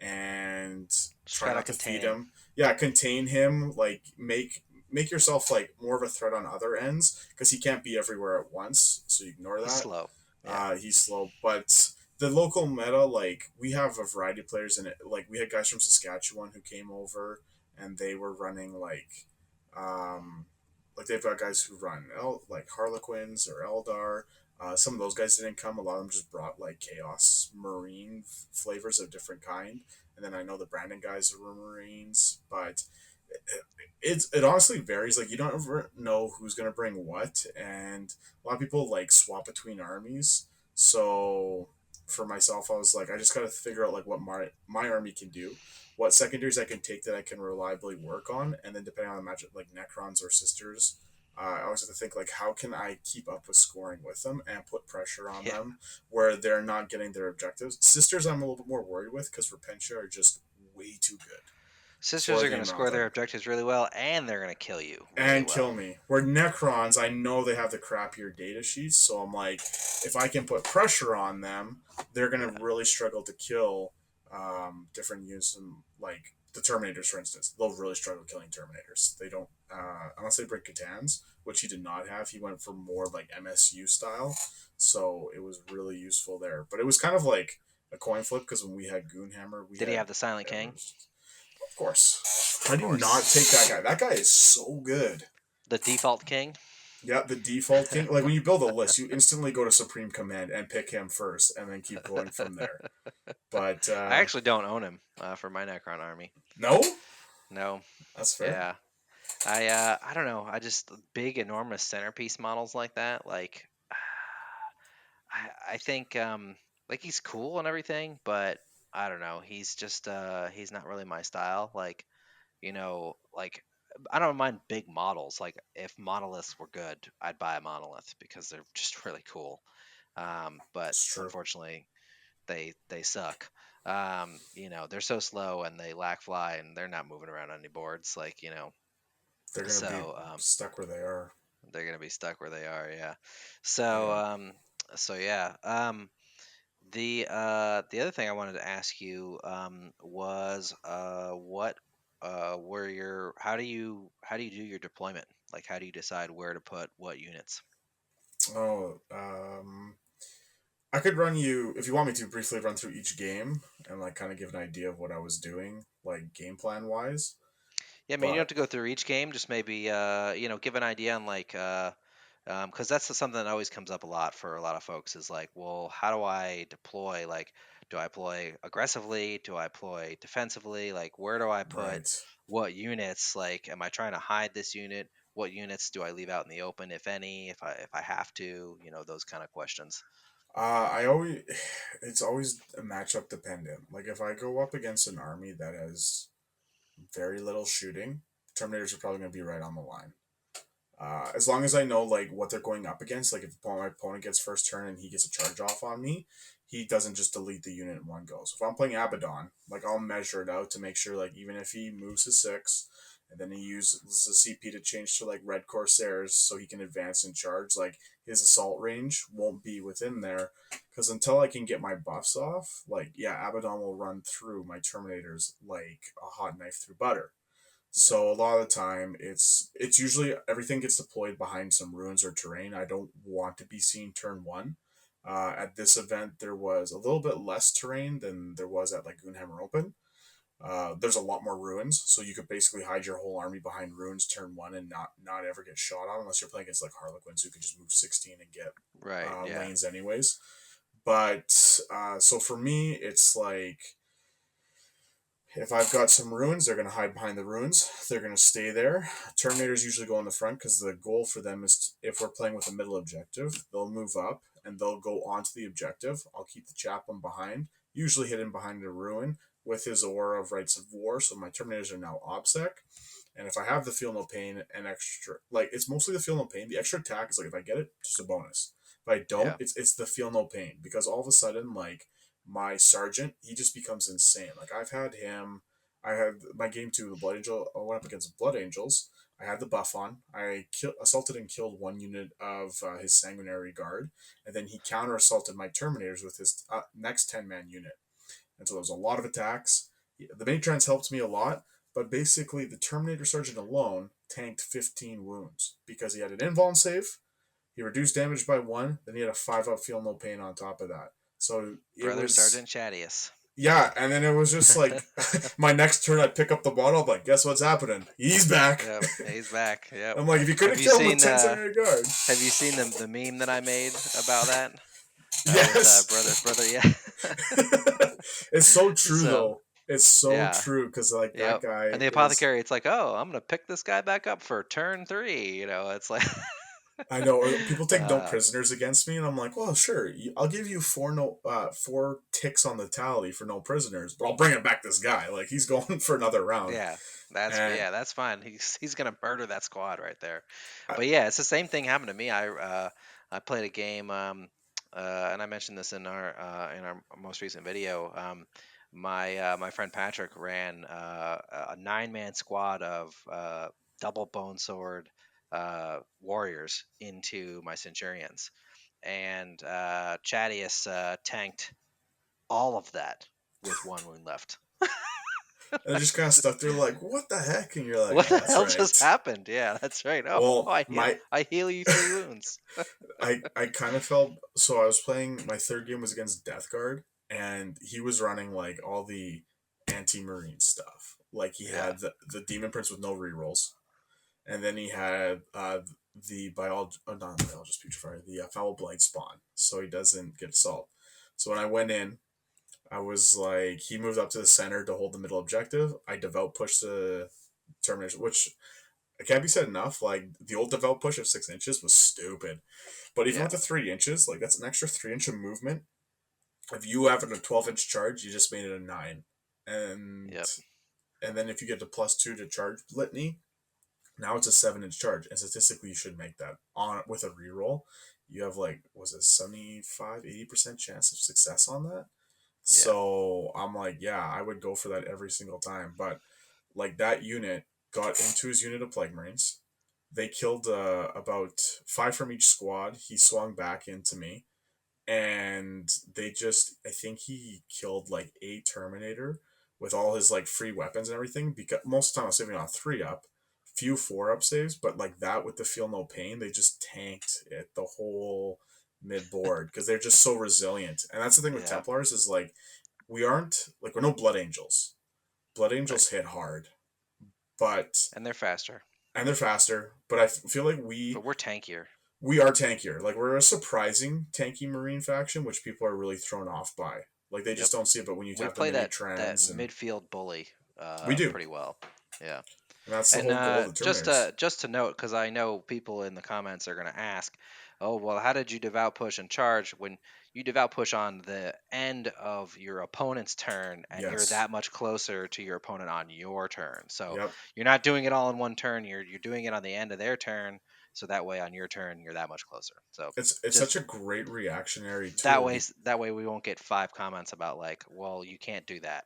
and Just try gotta not to contain feed him. him. Yeah, contain him. Like make yourself like more of a threat on other ends because he can't be everywhere at once. So you ignore He's that. slow. Yeah, He's slow, but the local meta, like we have a variety of players in it. Like we had guys from Saskatchewan who came over, and they were running um, like they've got guys who run like Harlequins or Eldar. Some of those guys didn't come. A lot of them just brought like Chaos Marine flavors of different kind. And then I know the Branden guys were Marines, but it honestly varies. Like you don't ever know who's gonna bring what, and a lot of people like swap between armies. So for myself, I was like, I just gotta figure out like what my army can do, what secondaries I can take that I can reliably work on, and then depending on the matchup, like Necrons or Sisters. I always have to think like how can I keep up with scoring with them and put pressure on yeah. them where they're not getting their objectives. Sisters, I'm a little bit more worried with because Repentia are just way too good Sisters for are the gonna amount score their that objectives really well, and they're gonna kill you really and well. kill me. Where Necrons, I know they have the crappier data sheets, so I'm like, if I can put pressure on them, they're gonna Yeah, really struggle to kill different units. Like the Terminators, for instance, they'll really struggle killing Terminators. They don't unless they bring Catans, which he did not have. He went for more like MSU style, so it was really useful there. But it was kind of like a coin flip because when we had Goonhammer, we did he had have the Silent King? Emers. Of course. Of How do you not take course. that guy? That guy is so good. The default king. Yeah, the default king. Like when you build a list, you instantly go to Supreme Command and pick him first, and then keep going from there. But I actually don't own him for my Necron army. no, No. that's fair. Yeah. I don't know. I just big enormous centerpiece models like that. Like I think like he's cool and everything, but I don't know. He's just he's not really my style. Like like I don't mind big models. Like if monoliths were good, I'd buy a monolith because they're just really cool. But It's true. unfortunately, they suck. They're so slow and they lack fly and they're not moving around on any boards. They're gonna be So stuck where they are. they're gonna be stuck where they are. Yeah. So Yeah. yeah. The other thing I wanted to ask you was what were your how do you do your deployment? Like how do you decide where to put what units? Oh, I could run you if you want me to briefly run through each game and like kind of give an idea of what I was doing, like game plan wise. Yeah, I mean you don't have But to go through each game. Just maybe give an idea on like because something that always comes up a lot for a lot of folks is like, well, how do I deploy? Like, do I deploy aggressively? Do I deploy defensively? Like, where do I put right. what units? Like, am I trying to hide this unit? What units do I leave out in the open, if any? If I have to, those kind of questions. I always it's always a matchup dependent. Like if I go up against an army that has very little shooting, Terminators are probably going to be right on the line. As long as I know like what they're going up against, like if my opponent gets first turn and he gets a charge off on me, he doesn't just delete the unit in one go. So if I'm playing Abaddon, like I'll measure it out to make sure like even if he moves his 6, and then he uses a CP to change to like Red Corsairs so he can advance and charge, like his assault range won't be within there. Because until I can get my buffs off, like yeah, Abaddon will run through my Terminators like a hot knife through butter. Yeah. So a lot of the time, it's usually everything gets deployed behind some ruins or terrain. I don't want to be seen turn one. At this event, there was a little bit less terrain than there was at like Goonhammer Open, There's a lot more ruins, so you could basically hide your whole army behind ruins turn one and not ever get shot on unless you're playing against like Harlequins who could just move 16 and get Right. Yeah. lanes anyways. But so for me, it's like if I've got some ruins, they're going to hide behind the ruins. They're going to stay there. Terminators usually go in the front because the goal for them is if we're playing with a middle objective, they'll move up and they'll go onto the objective. I'll keep the chaplain behind, usually hidden behind a ruin with his aura of Rites of War. So my Terminators are now OBSEC. And if I have the Feel No Pain and extra, like it's mostly the Feel No Pain. The extra attack is like if I get it, just a bonus. If I don't, Yeah. it's the Feel No Pain because all of a sudden like my sergeant, he just becomes insane. Like I've had him. I had my game two, the Blood Angel. I went up against Blood Angels. I had the buff on. Assaulted and killed one unit of his Sanguinary Guard, and then he counter assaulted my Terminators with his next 10-man unit. And so there was a lot of attacks. The mini trends helped me a lot, but basically the Terminator Sergeant alone tanked 15 wounds because he had an invuln save. He reduced damage by one. Then he had a 5-up Feel No Pain on top of that. So it Brother was Sergeant Chadius. yeah, and then it was just like my next turn, I'd pick up the bottle. I'm like, guess what's happening? He's back. Yep. He's back. Yep. I'm like, if you Have couldn't you kill him with seen 10 second guard. have you seen the meme that I made about that? With Yes. brother yeah. It's so true So, though. It's so yeah. true because like that Yep. guy And the is. apothecary, it's like, oh, I'm gonna pick this guy back up for turn 3. It's like, I know people take no uh, prisoners against me, and I'm like, well, sure, I'll give you four ticks on the tally for no prisoners, but I'll bring it back this guy. Like he's going for another round, yeah, and that's fine. He's gonna murder that squad right there. I, But yeah, it's the same thing happened to me. I played a game, and I mentioned this in our most recent video. My friend Patrick ran a 9-man squad of double bone sword warriors into my Centurions, and Chadius tanked all of that with 1 wound left. I just kind of stuck there, like, what the heck? And you're like, What oh, the that's hell just right. happened? Yeah, that's right. Oh, Well, I heal you 3 wounds. I kind of felt so. I was playing my third game was against Death Guard, and he was running like all the anti-marine stuff. Like he Yeah, had the Demon Prince with no rerolls, and then he had the not biologist putrefier, the Foul Blight spawn, so he doesn't get assault. So when I went in, I was like, he moved up to the center to hold the middle objective. I devout pushed the Termination, which it can't be said enough. Like the old devout push of 6 inches was stupid, but even with yeah, the 3 inches, like that's an extra 3 inch of movement. If you have a 12 inch charge, you just made it a 9, and yep, then if you get the +2 to charge litany, now it's a 7 inch charge, and statistically you should make that on with a reroll. You have like was it 75-80% chance of success on that. yeah, So I'm like, yeah, I would go for that every single time. But like that unit got into his unit of Plague Marines. They killed about 5 from each squad. He swung back into me, and they just I think he killed like a Terminator with all his like free weapons and everything. Because most of the time I was saving on 3-up, few 4-up saves, but like that with the Feel No Pain, they just tanked it the whole mid board because they're just so resilient. And that's the thing with yeah. Templars is like we aren't like we're no Blood Angels. Blood Right. Angels hit hard, but And they're faster, and they're faster. But I feel like but we're tankier. we are tankier. Like we're a surprising tanky marine faction, which people are really thrown off by. Like they Yep. just don't see it. But when you We have the play mini that trends, and midfield bully we do, pretty well. Yeah. and that's the And whole goal of the Terminators. just to note, because I know people in the comments are going to ask, "Oh, well, how did you devout push and charge when you devout push on the end of your opponent's turn, and you're Yes. that much closer to your opponent on your turn? So Yep. you're not doing it all in one turn. You're doing it on the end of their turn. So that way, on your turn, you're that much closer. So It's just such a great reactionary that tool. way, we won't get 5 comments about like, well, you can't do that.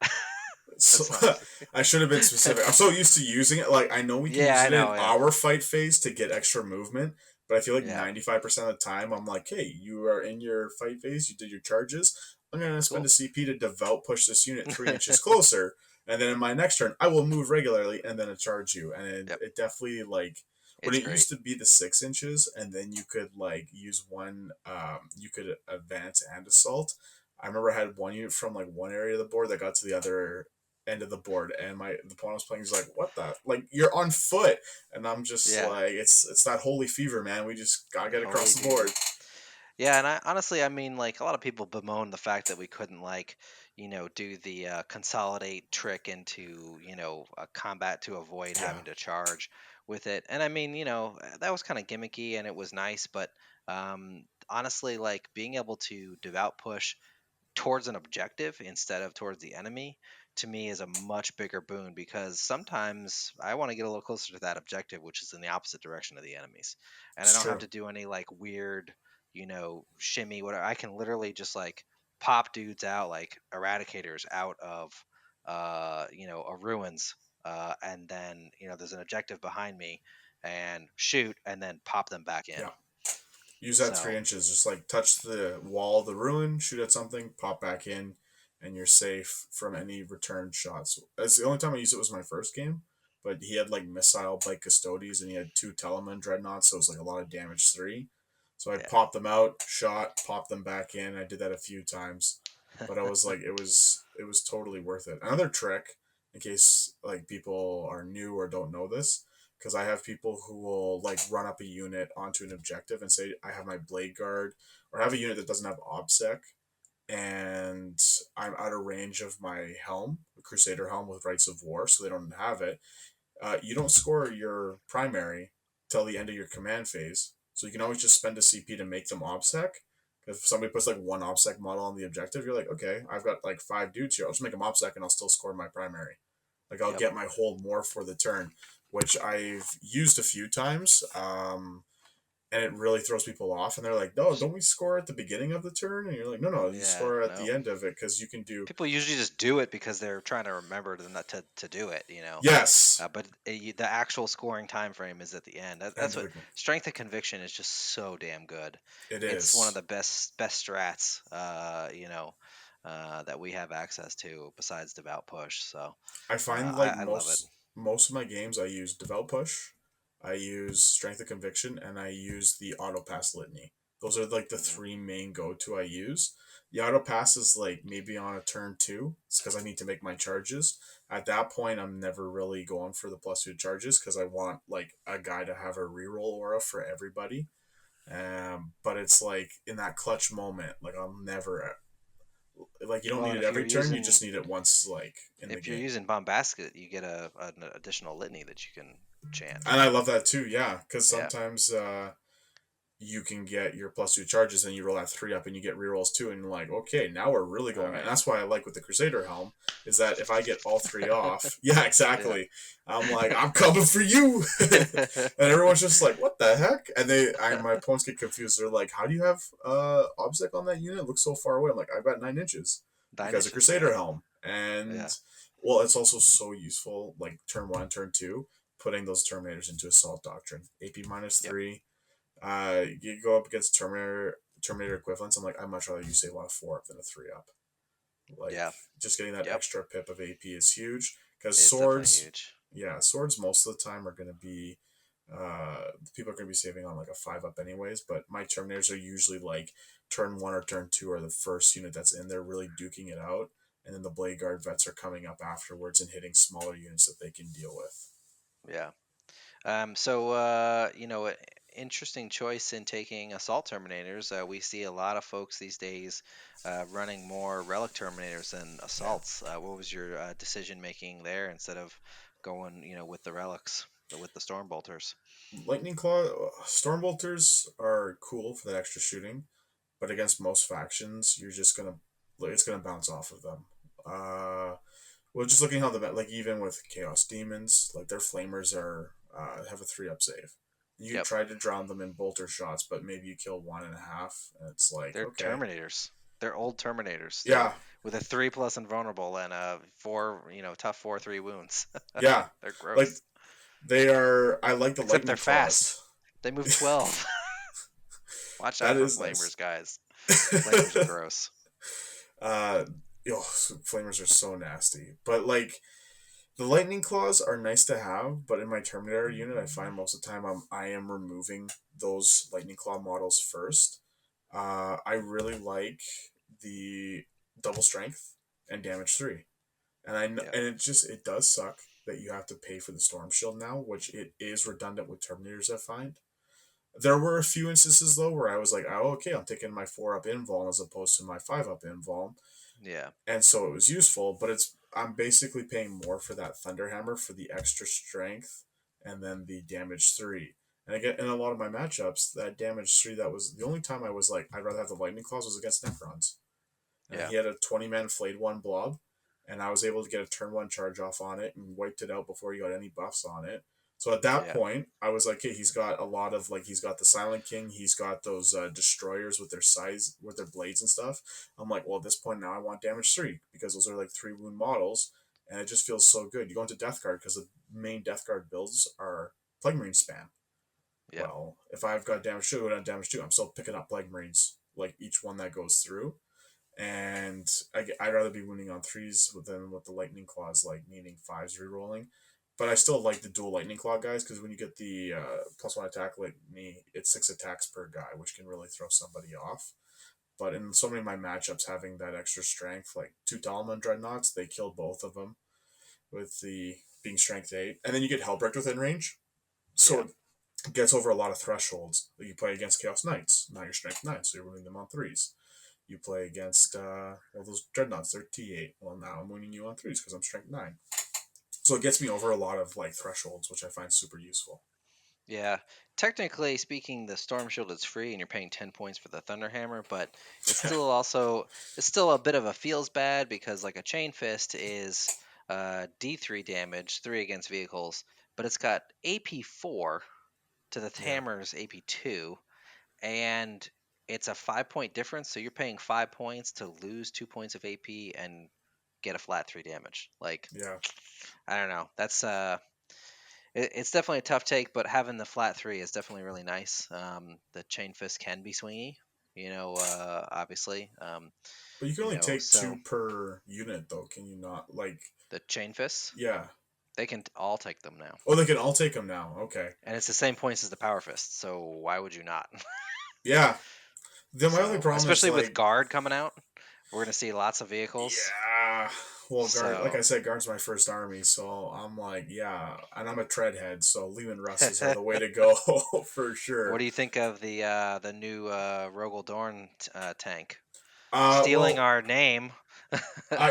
So That's not. I should have been specific. I'm so used to using it. Like I know we can Yeah, use I it in know. Yeah, our fight phase to get extra movement, but I feel like yeah, 95% of the time I'm like, hey, you are in your fight phase. You did your charges. I'm gonna spend cool. a CP to devout push this unit 3 inches closer, and then in my next turn I will move regularly and then charge you. And Yep, it definitely like when it's it great. used to be the 6 inches, and then you could like use one. You could advance and assault. I remember I had one unit from like one area of the board that got to the other. end of the board, and my the opponent was playing. He's like, "What the? Like you're on foot," and I'm just Yeah, like, "It's that holy fever, man. We just gotta get holy across the board." fever. Yeah, and I honestly, I mean, like a lot of people bemoan the fact that we couldn't do the consolidate trick into, a combat to avoid Yeah, having to charge with it. And I mean, that was kind of gimmicky and it was nice, but honestly, like being able to devout push towards an objective instead of towards the enemy to me is a much bigger boon because sometimes I want to get a little closer to that objective, which is in the opposite direction of the enemies. And I it's don't have true. to do any like weird, shimmy, whatever. I can literally just like pop dudes out like eradicators out of, a ruins. And then, there's an objective behind me and shoot and then pop them back in. Yeah. Use that So, 3 inches. Just like touch the wall of the ruin, shoot at something, pop back in, and you're safe from any return shots. That's the only time I used it was my first game, but he had like missile bike custodies and he had two Telemann dreadnoughts, so it was like a lot of damage three. So I'd yeah. pop them out, shot, pop them back in. I did that a few times, but I was like, it was totally worth it. Another trick, in case like people are new or don't know this, because I have people who will like run up a unit onto an objective and say I have my blade guard, or I have a unit that doesn't have obsec, and I'm out of range of my helm, the Crusader helm with Rights of War, so they don't have it. You don't score your primary till the end of your command phase, so you can always just spend a CP to make them obsec. If somebody puts like one obsec model on the objective, you're like, okay, I've got like five dudes here. I'll just make them obsec and I'll still score my primary. Like I'll Yep. get my hold more for the turn, which I've used a few times. And it really throws people off, and they're like, "No, don't we score at the beginning of the turn?" And you're like, "No, no, you Yeah. score at the No. end of it because you can do." People usually just do it because they're trying to remember to not to do it. Yes, But the actual scoring time frame is at the end. end That's of what the game. strength of conviction is just so damn good. It It's one of is. the best strats, that we have access to besides devout push. So I find like I love it. most of my games, I use devout push, I use strength of conviction, and I use the auto pass litany. Those are like the Hmm. three main go to I use. The auto pass is like maybe on a turn two. It's because I need to make my charges. At that point, I'm never really going for the plus two charges because I want like a guy to have a reroll aura for everybody. But it's like in that clutch moment, like I'll never like you don't Well, need and it every turn. You just need it once, like in the if you're game. using bombasket, you get an additional litany that you can chant. And I love that too. Yeah, because Yeah. sometimes you can get your plus two charges and you roll that three up and you get rerolls too, and you're like, okay, now we're really All going. And right. that's why I like with the Crusader helm is that if I get all three off, yeah, Yeah. exactly. I'm like, I'm coming for you, and everyone's just like, what the heck? And my opponents get confused. They're like, how do you have obsec on that unit? It looks so far away. I'm like, I've got 9 inches Nine because of inches. Yeah. Crusader helm, and Yeah. well, it's also so useful. Like turn one, turn two, putting those Terminators into Assault Doctrine, AP minus Yep. three. You go up against Terminator equivalents. I'm like, I'd much rather you save on a 4 up than a 3 up. Like, Yeah. just getting that Yep. extra pip of AP is huge because It's definitely swords, huge. yeah, swords most of the time are going to be, people are going to be saving on like a 5 up anyways. But my Terminators are usually like turn one or turn two are the first unit that's in there really duking it out, and then the Blade Guard vets are coming up afterwards and hitting smaller units that they can deal with. Yeah. So, interesting choice in taking assault terminators. We see a lot of folks these days running more relic terminators than Yeah. assaults. What was your decision making there instead of going, with the relics, with the storm bolters? Lightning Claw, Stormbolters are cool for that extra shooting, but against most factions, you're just gonna it's gonna bounce off of them. Well, just looking how like even with Chaos Demons, like their flamers are have a 3 up save. You Yep, try to drown them in bolter shots, but maybe you kill one and a half, and it's like they're okay, terminators. They're old terminators. They're yeah, with a 3+ invulnerable and a four, tough 4/3 wounds. yeah, They're like gross. they are. I like the Except they're Lightning fast. Claws. They move 12. Watch That out for is nice. flamers, guys. Flamers are gross. uh, Flamers are so nasty, but like the lightning claws are nice to have, but in my Terminator unit, I find most of the time I am removing those lightning claw models first. I really like the double strength and damage three. And I know, Yeah. and it does suck that you have to pay for the storm shield now, which it is redundant with Terminators. I find there were a few instances though where I was like, oh, okay, I'm taking my 4-up invuln as opposed to my 5-up invuln, Yeah. and so it was useful. But I'm basically paying more for that Thunderhammer for the extra strength and then the damage 3. And again, in a lot of my matchups, that damage 3, that was the only time I was like, I'd rather have the lightning claws, was against Necrons. And Yeah. he had a 20-man flayed one blob, and I was able to get a turn 1 charge off on it and wiped it out before he got any buffs on it. So at that Yeah. point, I was like, hey, he's got a lot of like he's got the Silent King, he's got those destroyers with their size with their blades and stuff. I'm like, well, at this point now I want damage 3 because those are like 3 wound models, and it just feels so good. You go into Death Guard because the main Death Guard builds are Plague Marine spam. Yeah. Well, if I've got damage 2 and damage 2, I'm still picking up Plague Marines like each one that goes through, and I'd rather be winning on 3s than with the lightning claws like needing 5s rerolling. But I still like the dual lightning claw guys because when you get the +1 attack like me, it's 6 attacks per guy, which can really throw somebody off. But in so many of my matchups, having that extra strength, like 2 Talaman dreadnoughts, they killed both of them with the being strength 8, and then you get Hellbreak within range, so Yeah. it gets over a lot of thresholds. You play against Chaos Knights, now you're strength 9, so you're winning them on 3s. You play against those dreadnoughts, they're T8. Well, now I'm winning you on 3s because I'm strength 9. So it gets me over a lot of like thresholds, which I find super useful. Yeah. Technically speaking, the Storm Shield is free and you're paying 10 points for the Thunder Hammer, but it's still a bit of a feels bad because like a Chain Fist is D3 damage, 3 against vehicles, but it's got AP4 to the Yeah, hammer's AP2, and it's a 5 point difference, so you're paying 5 points to lose 2 points of AP and get a flat 3 damage. Like, yeah. I don't know. It's definitely a tough take, but having the flat 3 is definitely really nice. The chain fist can be swingy, obviously. But you can only take So 2 per unit, though. Can you not? Like, the chain fists, yeah. they can all take them now, Oh, they can all take them now. Okay. and it's the same points as the power fist. So why would you not? Yeah. Then my only So problem is especially with like, guard coming out, we're gonna see lots of vehicles. yeah. Well, guard, like I So said, guard's my first army, so I'm like, yeah, and I'm a treadhead, so Lehman Russes are the way to go for what sure. do you think of the new Rogel Dorn tank? Uh, Stealing well, our name.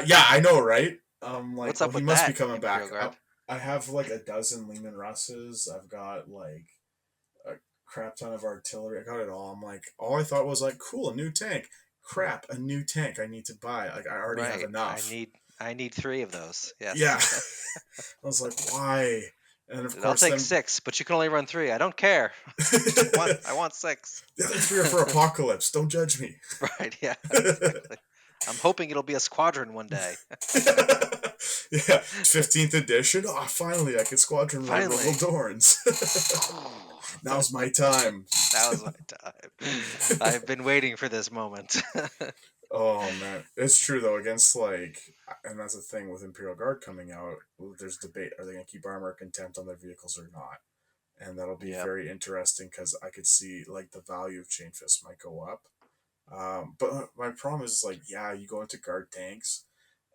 yeah, I know, right? Like, What's oh, up he with must be that, coming Imperial back. Guard? I have like a dozen Lehman Russes. I've got like a crap ton of artillery. I got it all. I'm like, all I thought was like, cool, a new tank. Crap, a new tank I need to buy. Like, I already have Right. enough. I need 3 of those. Yeah. Yes. I was like, why? And of I'll course, take then 6, but you can only run 3. I don't care. the I want 6. other 3 are for Apocalypse. Don't judge me. Right. Yeah. Exactly. I'm hoping it'll be a squadron one day. Yeah, 15th edition. Oh, finally, I can squadron run Rogal Finally. Dorns. Now's my time. That was my time. I've been waiting for this moment. Oh man, it's true though. Against like, and that's the thing with Imperial Guard coming out. There's debate: are they going to keep armor contempt on their vehicles or not? And that'll be Yep. very interesting because I could see like the value of Chain Fist might go up. But my problem is like, yeah, you go into guard tanks,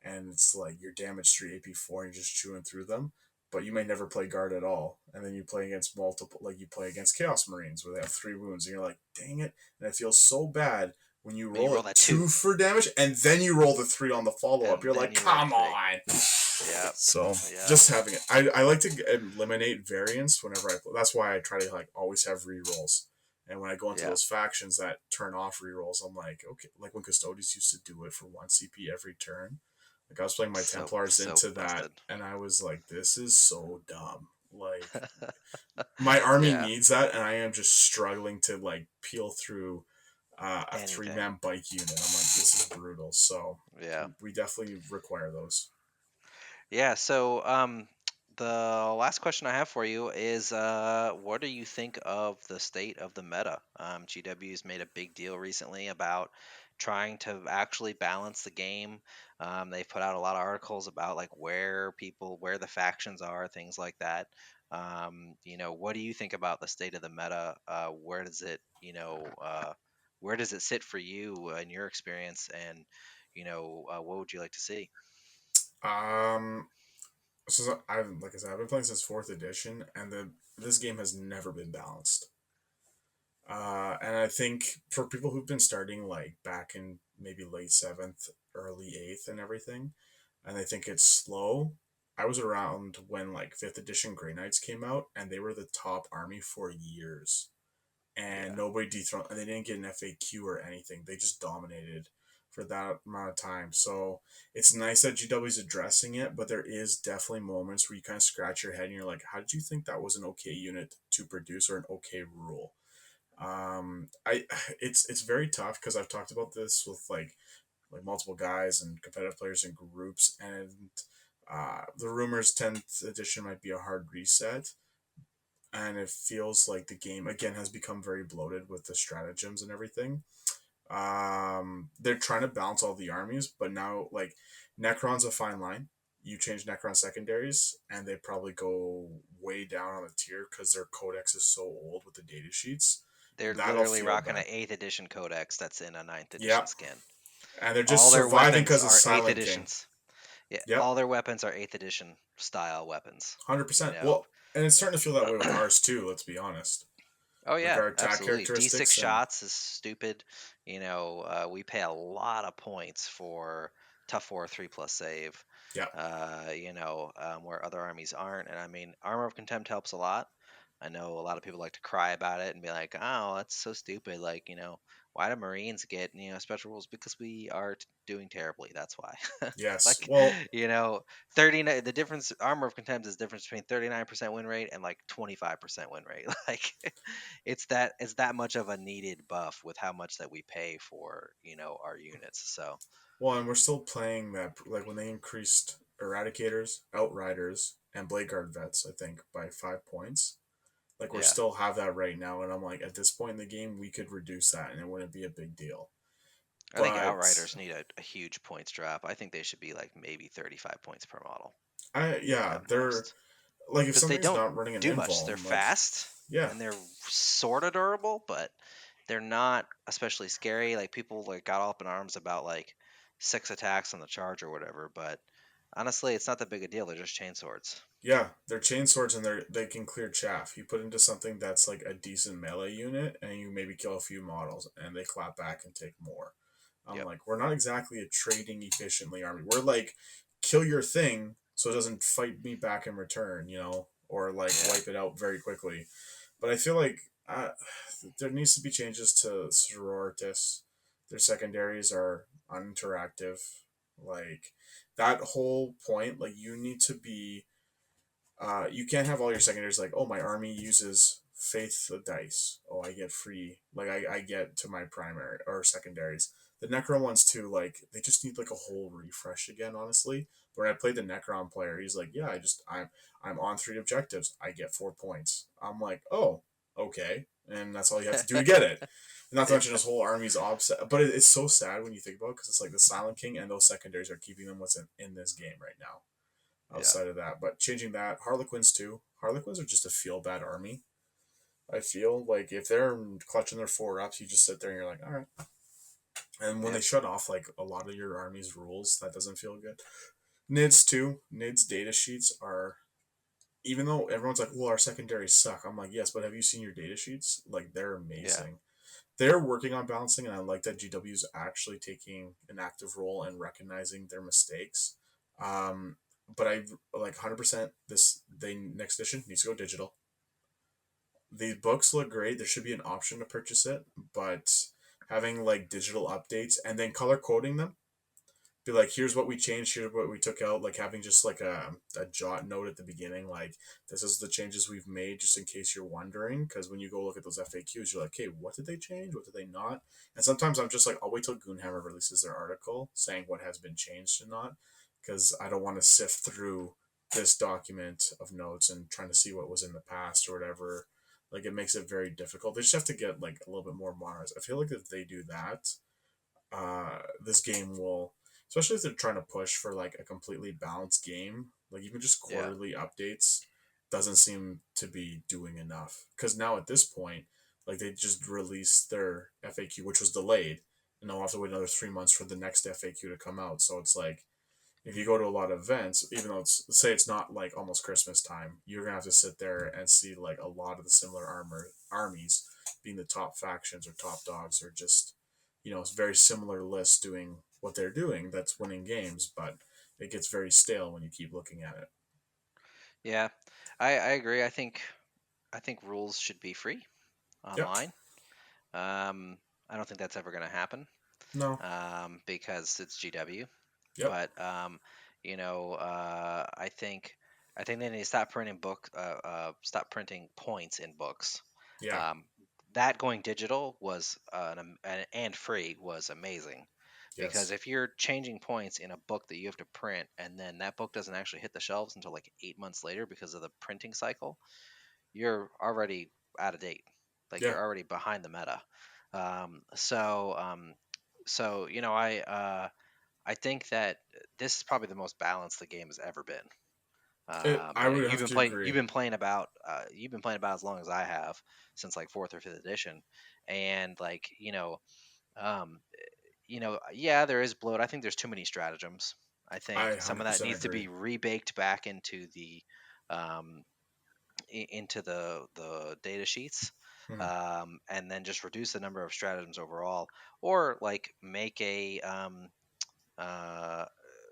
and it's like your damage 3 AP4, and you're just chewing through them. But you may never play guard at all, and then you play against multiple, like you play against Chaos Marines where they have 3 wounds, and you're like, dang it! And it feels so bad when you When you roll a roll that 2 2 for damage, and then you roll the 3 on the follow up. and You're then like, you roll the come 3. on! Yep. So Yep. just having it, I like to eliminate variance whenever I. That's why I try to like always have re rolls. And when I go into Yeah. those factions that turn off rerolls, I'm like, okay, like when Custodes used to do it for 1 CP every turn. Like I was playing my Templars So into that, busted. and I was like, this is so dumb. Like my army Yeah. needs that, and I am just struggling to like peel through a 3 man Anything. bike unit. I'm like, this is brutal. So Yeah. we definitely require those. Yeah, so the last question I have for you is what do you think of the state of the meta? GW's made a big deal recently about trying to actually balance the game. They've put out a lot of articles about like where the factions are, things like that. What do you think about the state of the meta? Where does it sit for you in your experience? And what would you like to see? Um, so I like I said, I've been playing since fourth edition, and the this game has never been balanced. And I think for people who've been starting like back in maybe late seventh, early eighth, and everything, and they think it's slow. I was around when like fifth edition Grey Knights came out, and they were the top army for years, and Yeah. nobody dethroned, and they didn't get an FAQ or anything. They just dominated for that amount of time. So it's nice that GW's addressing it, but there is definitely moments where you kind of scratch your head and you're like, how did you think that was an okay unit to produce or an okay rule? I it's very tough because I've talked about this with like multiple guys and competitive players in groups, and the rumors 10th edition might be a hard reset, and it feels like the game again has become very bloated with the stratagems and everything. They're trying to balance all the armies, but now like Necron's a fine line. You change Necron secondaries, and they probably go way down on the tier because their codex is so old with the data sheets. They're That'll literally feel rocking bad. an 8th edition codex that's in a ninth edition Yep. skin. And they're just All their surviving weapons because of are 8th Silent King. editions. Yeah, Yep. all their weapons are 8th edition style weapons. You 100%. know. Well, and it's starting to feel that way with ours too, let's be honest. Oh Like yeah, our attack absolutely. D6 characteristics and shots is stupid. We pay a lot of points for tough 4 3+ save. yeah. Where other armies aren't. And I mean, Armor of Contempt helps a lot. I know a lot of people like to cry about it and be like, "Oh, that's so stupid." Like, why do Marines get special rules? Because we are doing terribly. That's why. Yes. Like, Well, 39. The difference, Armor of Contempt is the difference between 39% win rate and like 25% win rate. Like, it's that much of a needed buff with how much that we pay for our units. So and we're still playing that like when they increased Eradicators, Outriders, and Blade Guard vets, I think, by 5 points. Like we're yeah. still have that right now, and I'm like, at this point in the game, we could reduce that, and it wouldn't be a big deal. I think But Outriders need a huge points drop. I think they should be like maybe 35 points per model yeah, at they're most. like if Because they something's don't not running an do much. They're invuln, like fast yeah, and they're sort of durable, but they're not especially scary. Like people like got all up in arms about like 6 attacks on the charge or whatever, but honestly, it's not that big a deal. They're just chain swords. yeah, they're chain swords and they can clear chaff. You put into something that's like a decent melee unit, and you maybe kill a few models, and they clap back and take more. I'm Yep. like, we're not exactly a trading efficiently army. We're like, kill your thing so it doesn't fight me back in return, or like Yeah. wipe it out very quickly. But I feel like there needs to be changes to sororitas. Their secondaries are uninteractive. Like that whole point, like you need to be you can't have all your secondaries like, oh, my army uses faith dice. Oh, I get free. Like, I get to my primary or secondaries. The Necron ones, too, like, they just need, like, a whole refresh again, honestly. When I played the Necron player, he's like, yeah, I'm on 3 objectives. I get 4 points. I'm like, oh, okay. And that's all you have to do to get it. Not to Yeah. mention his whole army's offset. But it's so sad when you think about it because it's like the Silent King and those secondaries are keeping them what's in this game right now Yeah. outside of that. But changing that, Harlequins too. Harlequins are just a feel bad army. I feel like if they're clutching their 4 ups, you just sit there and you're like, all right. And when they Yep. shut off like a lot of your army's rules, that doesn't feel good. Nids too. Nids data sheets are, even though everyone's like, well, our secondaries suck. I'm like, yes, but have you seen your data sheets? Like they're Yeah. amazing. They're working on balancing, and I like that GW's actually taking an active role and recognizing their mistakes. Um, but I like 100% this they next edition needs to go digital. The books look great. There should be an option to purchase it, but having like digital updates and then color coding them, be like, here's what we changed, here's what we took out, like having just like a jot note at the beginning, like this is the changes we've made, just in case you're wondering. Because when you go look at those FAQs, you're like, okay, what did they change? What did they not? And sometimes I'm just like, I'll wait till Goonhammer releases their article saying what has been changed and not, because I don't want to sift through this document of notes and trying to see what was in the past or whatever. Like it makes it very difficult. They just have to get like a little bit more modernized. I feel like if they do that, this game will, especially if they're trying to push for like a completely balanced game, like even just Yeah. quarterly updates doesn't seem to be doing enough. Because now at this point, like they just released their FAQ, which was delayed, and they'll have to wait another 3 months for the next FAQ to come out. So it's like, if you go to a lot of events, even though it's say it's not like almost Christmas time, you're gonna have to sit there and see like a lot of the similar armies being the top factions or top dogs or just it's very similar lists doing what they're doing that's winning games, but it gets very stale when you keep looking at it. Yeah, I agree. I think rules should be free Yep. online. Um, I don't think that's ever going to happen No. because it's GW. Yep. But I think they need to stop printing points in books. Yeah. Um, that going digital was and free was amazing because Yes. if you're changing points in a book that you have to print and then that book doesn't actually hit the shelves until like 8 months later because of the printing cycle, you're already out of date. Like Yeah. you're already behind the meta. Um, so um, I think that this is probably the most balanced the game has ever been. I would have to You've agree. been playing about as long as I have, since like fourth or fifth edition, and like yeah, there is bloat. I think there's too many stratagems. I I think some of that 100% needs to agree. be rebaked back um, into the data sheets, Hmm. and then just reduce the number of stratagems overall, or like uh,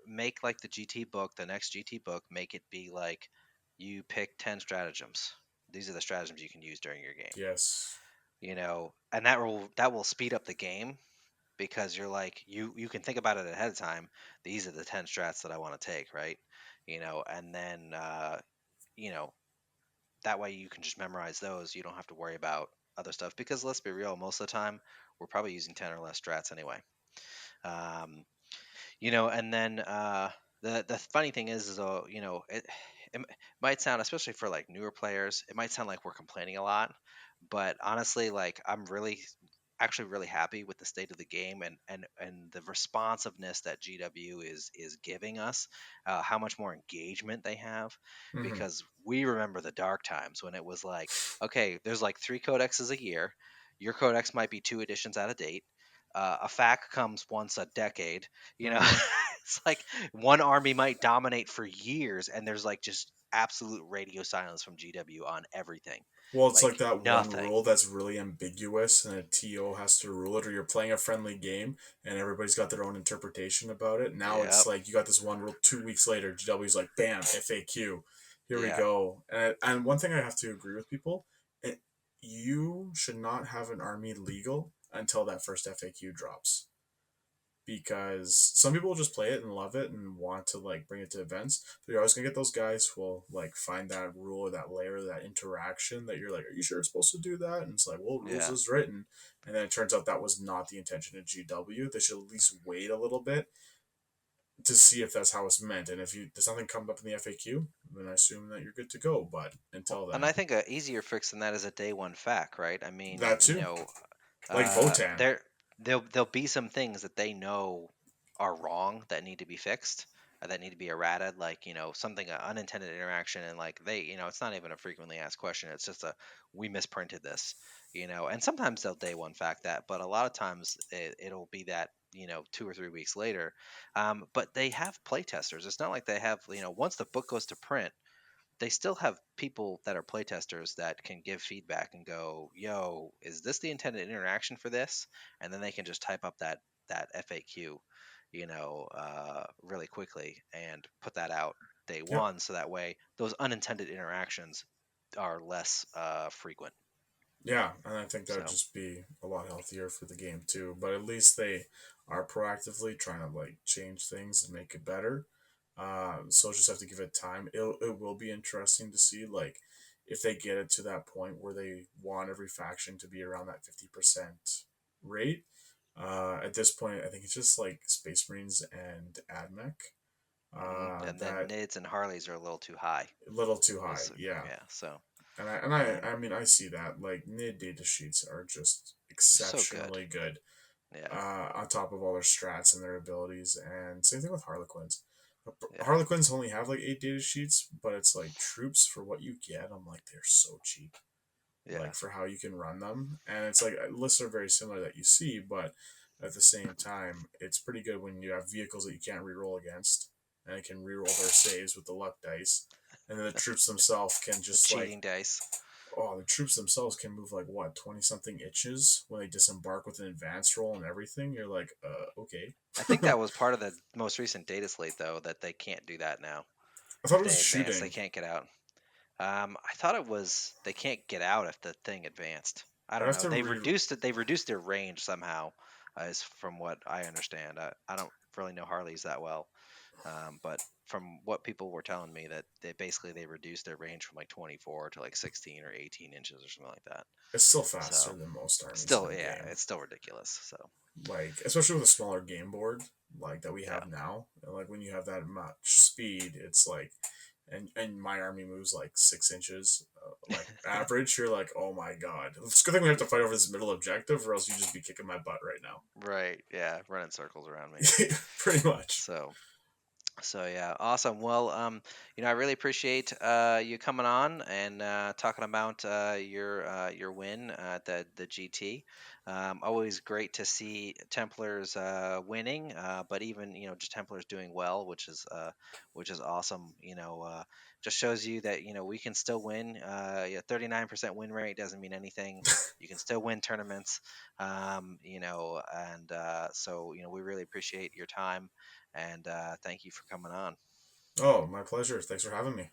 make like the GT book, the next GT book, make it be like you pick 10 stratagems. These are the stratagems you can use during your game. Yes. And that will speed up the game because you're like you can think about it ahead of time. These are the 10 strats that I want to take, right? And then you know that way you can just memorize those. You don't have to worry about other stuff because let's be real, most of the time we're probably using 10 or less strats anyway. Um, and then the funny thing is though, it might sound, especially for like newer players, it might sound like we're complaining a lot, but honestly, like I'm really actually really happy with the state of the game and the responsiveness that GW is giving us, how much more engagement they have, Hmm. because we remember the dark times when it was like, okay, there's like 3 codexes a year, your codex might be 2 editions out of date, a fac comes once a decade, you know. Hmm. It's like one army might dominate for years and there's like just absolute radio silence from GW on everything, Well, it's like like that one nothing. rule that's really ambiguous, and a TO has to rule it, or you're playing a friendly game, and everybody's got their own interpretation about it. Now it's Yep. like you got this one rule. 2 weeks later, GW's like, "Bam, FAQ, here we Yeah. go." And one thing I have to agree with people, it, you should not have an army legal until that first FAQ drops, because some people will just play it and love it and want to like bring it to events. But you're always gonna get those guys who will like find that rule or that layer, that interaction that you're like, are you sure it's supposed to do that? And it's like, well, rules Yeah. is written, and then it turns out that was not the intention of GW. They should at least wait a little bit to see if that's how it's meant. And if you does something come up in the FAQ, then I assume that you're good to go. But Well, until and I then, think a easier fix than that is a day one fac, right? I mean, that too, like uh, Votan. there there'll be some things that they know are wrong that need to be fixed, that need to be errated, like something, an unintended interaction, and like it's not even a frequently asked question. It's just a, we misprinted this, and sometimes they'll day one fact that, but a lot of times it'll be that 2 or 3 weeks later. But they have playtesters. It's not like they have, once the book goes to print, they still have people that are playtesters that can give feedback and go, "Yo, is this the intended interaction for this?" And then they can just type up that FAQ, really quickly and put that out day Yep. one, so that way those unintended interactions are less frequent. Yeah, and I think that would So just be a lot healthier for the game too. But at least they are proactively trying to like change things and make it better. So just have to give it time. It will be interesting to see like if they get it to that point where they want every faction to be around that 50% rate. At this point, I think it's just like Space Marines and AdMech. and then That Nids and Harleys are a little too high. a little too high, Those, yeah. yeah. So And I um, mean I see that like mid data sheets are just they're so good. exceptionally good, Yeah. on top of all their strats and their abilities. And same thing with Harlequins. Yeah. Harlequins only have like 8 data sheets, but it's like troops for what you get. I'm like they're so cheap, Yeah. like for how you can run them, and it's like lists are very similar that you see, but at the same time, it's pretty good when you have vehicles that you can't reroll against, and it can reroll their saves with the luck dice. And then the troops themselves can The just like, cheating dice. oh, the troops themselves can move like what, 20 something inches when they disembark with an advanced roll and everything. You're like, okay. I think that was part of the most recent data slate, though, that they can't do that now. I thought If it was they advance, they shooting. can't get out. I thought it was they can't get out if the thing advanced. I I'd don't have know. to They've re. reduced it. They've reduced their range somehow, is from what I understand. I don't really know Harleys that well, but from what people were telling me, that they reduced their range from like 24 to like 16 or 18 inches or something like that. It's still faster So than most armies in still, the yeah, game. it's still ridiculous. So Like, especially with a smaller game board like that we yeah, have now. Like when you have that much speed, it's like, and my army moves like 6 inches, like average. You're like, oh my god, it's a good thing we have to fight over this middle objective, or else you just be kicking my butt right now. right, yeah, running circles around me. Pretty much. So yeah, awesome. Well, I really appreciate you coming on and talking about your win at the GT. Always great to see Templars winning, but even just Templars doing well, which is awesome. Just shows you that we can still win. Yeah, 39% win rate doesn't mean anything. You can still win tournaments. And so we really appreciate your time and thank you for coming on. Oh, my pleasure. Thanks for having me.